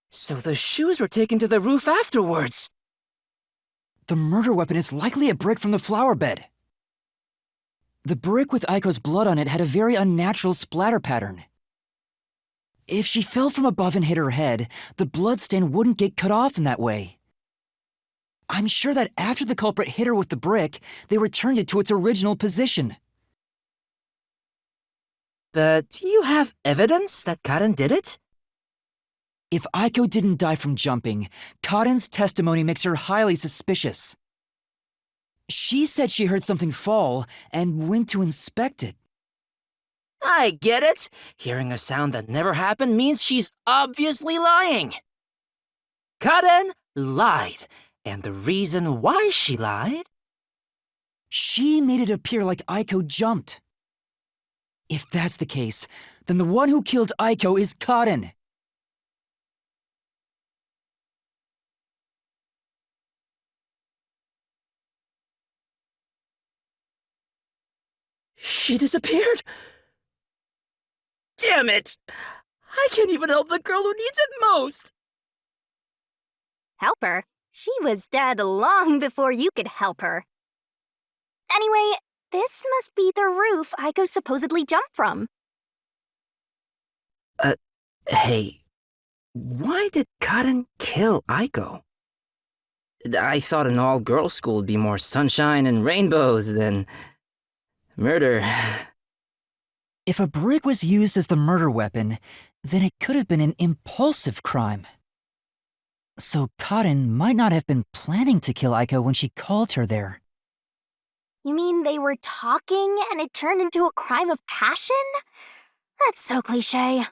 [SPEAKER 10] So the shoes were taken to the roof afterwards.
[SPEAKER 2] The murder weapon is likely a brick from the flower bed. The brick with Aiko's blood on it had a very unnatural splatter pattern. If she fell from above and hit her head, the bloodstain wouldn't get cut off in that way. I'm sure that after the culprit hit her with the brick, they returned it to its original position.
[SPEAKER 7] But do you have evidence that Karen did it?
[SPEAKER 2] If Aiko didn't die from jumping, Kaden's testimony makes her highly suspicious. She said she heard something fall and went to inspect it.
[SPEAKER 7] I get it. Hearing a sound that never happened means she's obviously lying. Karen lied, and the reason why she lied?
[SPEAKER 2] She made it appear like Aiko jumped. If that's the case, then the one who killed Aiko is Karen.
[SPEAKER 10] She disappeared. Damn it! I can't even help the girl who needs it most.
[SPEAKER 5] Help her? She was dead long before you could help her. Anyway, this must be the roof Aiko supposedly jumped from.
[SPEAKER 7] Hey, why did Karen kill Aiko? I thought an all-girls school would be more sunshine and rainbows than murder.
[SPEAKER 2] If a brick was used as the murder weapon, then it could have been an impulsive crime. So Karen might not have been planning to kill Aiko when she called her there.
[SPEAKER 5] You mean they were talking and it turned into a crime of passion? That's so cliché.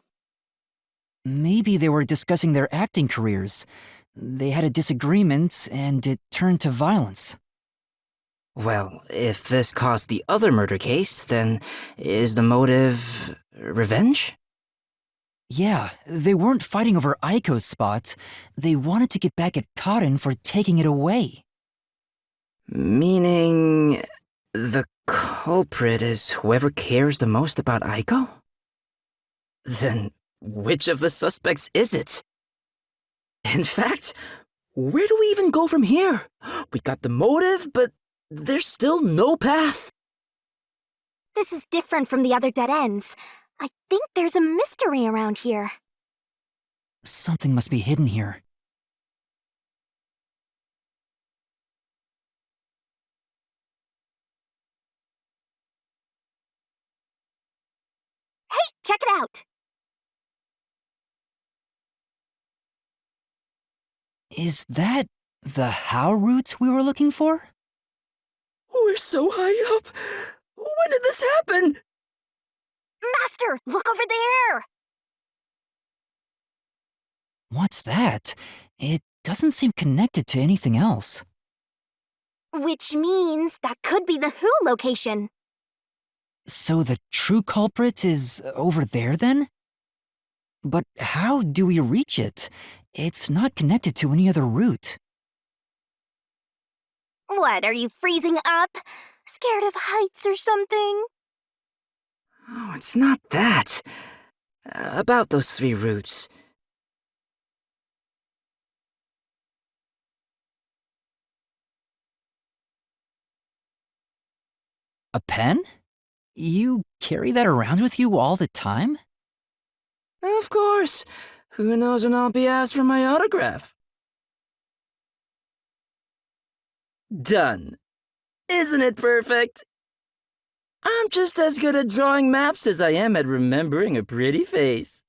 [SPEAKER 2] Maybe they were discussing their acting careers. They had a disagreement, and it turned to violence.
[SPEAKER 7] Well, if this caused the other murder case, then is the motive revenge?
[SPEAKER 2] Yeah, they weren't fighting over Aiko's spot. They wanted to get back at Karen for taking it away.
[SPEAKER 7] Meaning, the culprit is whoever cares the most about Aiko? Then, which of the suspects is it? In fact, where do we even go from here? We got the motive, but there's still no path.
[SPEAKER 3] This is different from the other dead ends. I think there's a mystery around here.
[SPEAKER 2] Something must be hidden here.
[SPEAKER 3] Hey, check it out!
[SPEAKER 2] Is that the how roots we were looking for?
[SPEAKER 10] We're so high up. When did this happen?
[SPEAKER 3] Master, look over there!
[SPEAKER 2] What's that? It doesn't seem connected to anything else.
[SPEAKER 3] Which means that could be the Who location.
[SPEAKER 2] So the true culprit is over there then? But how do we reach it? It's not connected to any other route.
[SPEAKER 3] What, are you freezing up? Scared of heights or something?
[SPEAKER 7] Oh, it's not that. About those 3 routes.
[SPEAKER 2] A pen? You carry that around with you all the time?
[SPEAKER 7] Of course. Who knows when I'll be asked for my autograph? Done. Isn't it perfect? I'm just as good at drawing maps as I am at remembering a pretty face.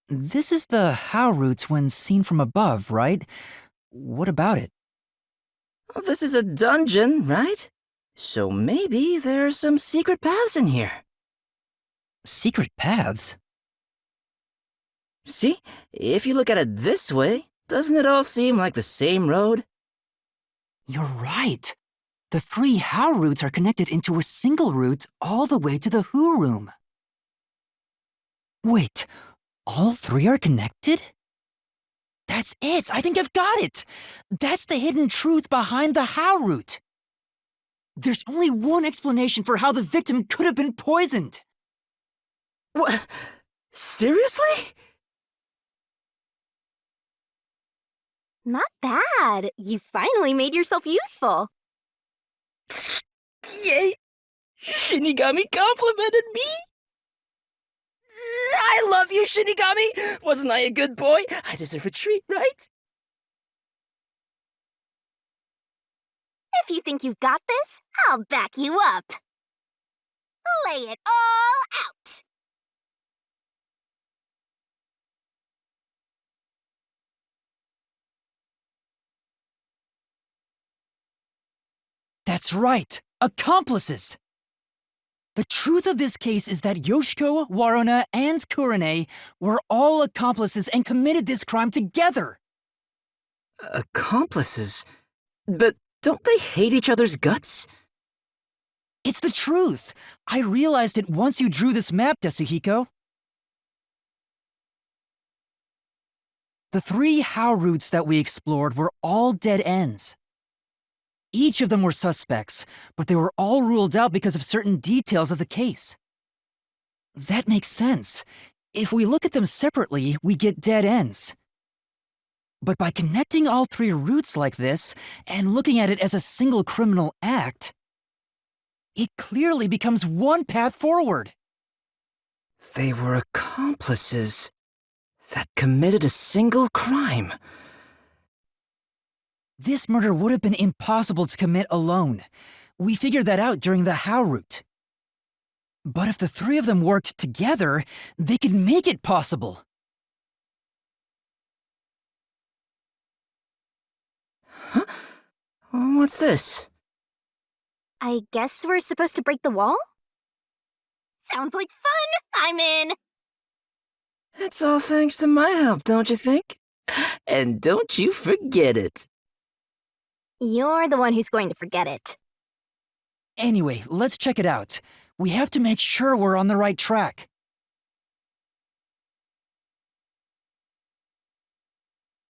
[SPEAKER 2] This is the how roots when seen from above, right? What about it?
[SPEAKER 7] Well, this is a dungeon, right? So maybe there are some secret paths in here.
[SPEAKER 2] Secret paths?
[SPEAKER 7] See? If you look at it this way, doesn't it all seem like the same road?
[SPEAKER 2] You're right. The 3 how roots are connected into a single route all the way to the who room. Wait, all 3 are connected? That's it! I think I've got it! That's the hidden truth behind the how route. There's only one explanation for how the victim could have been poisoned.
[SPEAKER 7] What? Seriously?
[SPEAKER 3] Not bad. You finally made yourself useful.
[SPEAKER 10] Yay! Shinigami complimented me! I love you, Shinigami! Wasn't I a good boy? I deserve a treat, right?
[SPEAKER 3] If you think you've got this, I'll back you up. Lay it all out.
[SPEAKER 2] That's right, accomplices! The truth of this case is that Yoshiko, Waruna, and Kurane were all accomplices and committed this crime together.
[SPEAKER 7] Accomplices? But don't they hate each other's guts?
[SPEAKER 2] It's the truth. I realized it once you drew this map, Yasuhiko. The 3 how routes that we explored were all dead ends. Each of them were suspects, but they were all ruled out because of certain details of the case. That makes sense. If we look at them separately, we get dead ends. But by connecting all 3 routes like this, and looking at it as a single criminal act, it clearly becomes one path forward.
[SPEAKER 7] They were accomplices that committed a single crime.
[SPEAKER 2] This murder would have been impossible to commit alone. We figured that out during the how route. But if the 3 of them worked together, they could make it possible.
[SPEAKER 7] Huh? What's this?
[SPEAKER 3] I guess we're supposed to break the wall? Sounds like fun! I'm in!
[SPEAKER 7] It's all thanks to my help, don't you think? And don't you forget it.
[SPEAKER 3] You're the one who's going to forget it.
[SPEAKER 2] Anyway, let's check it out. We have to make sure we're on the right track.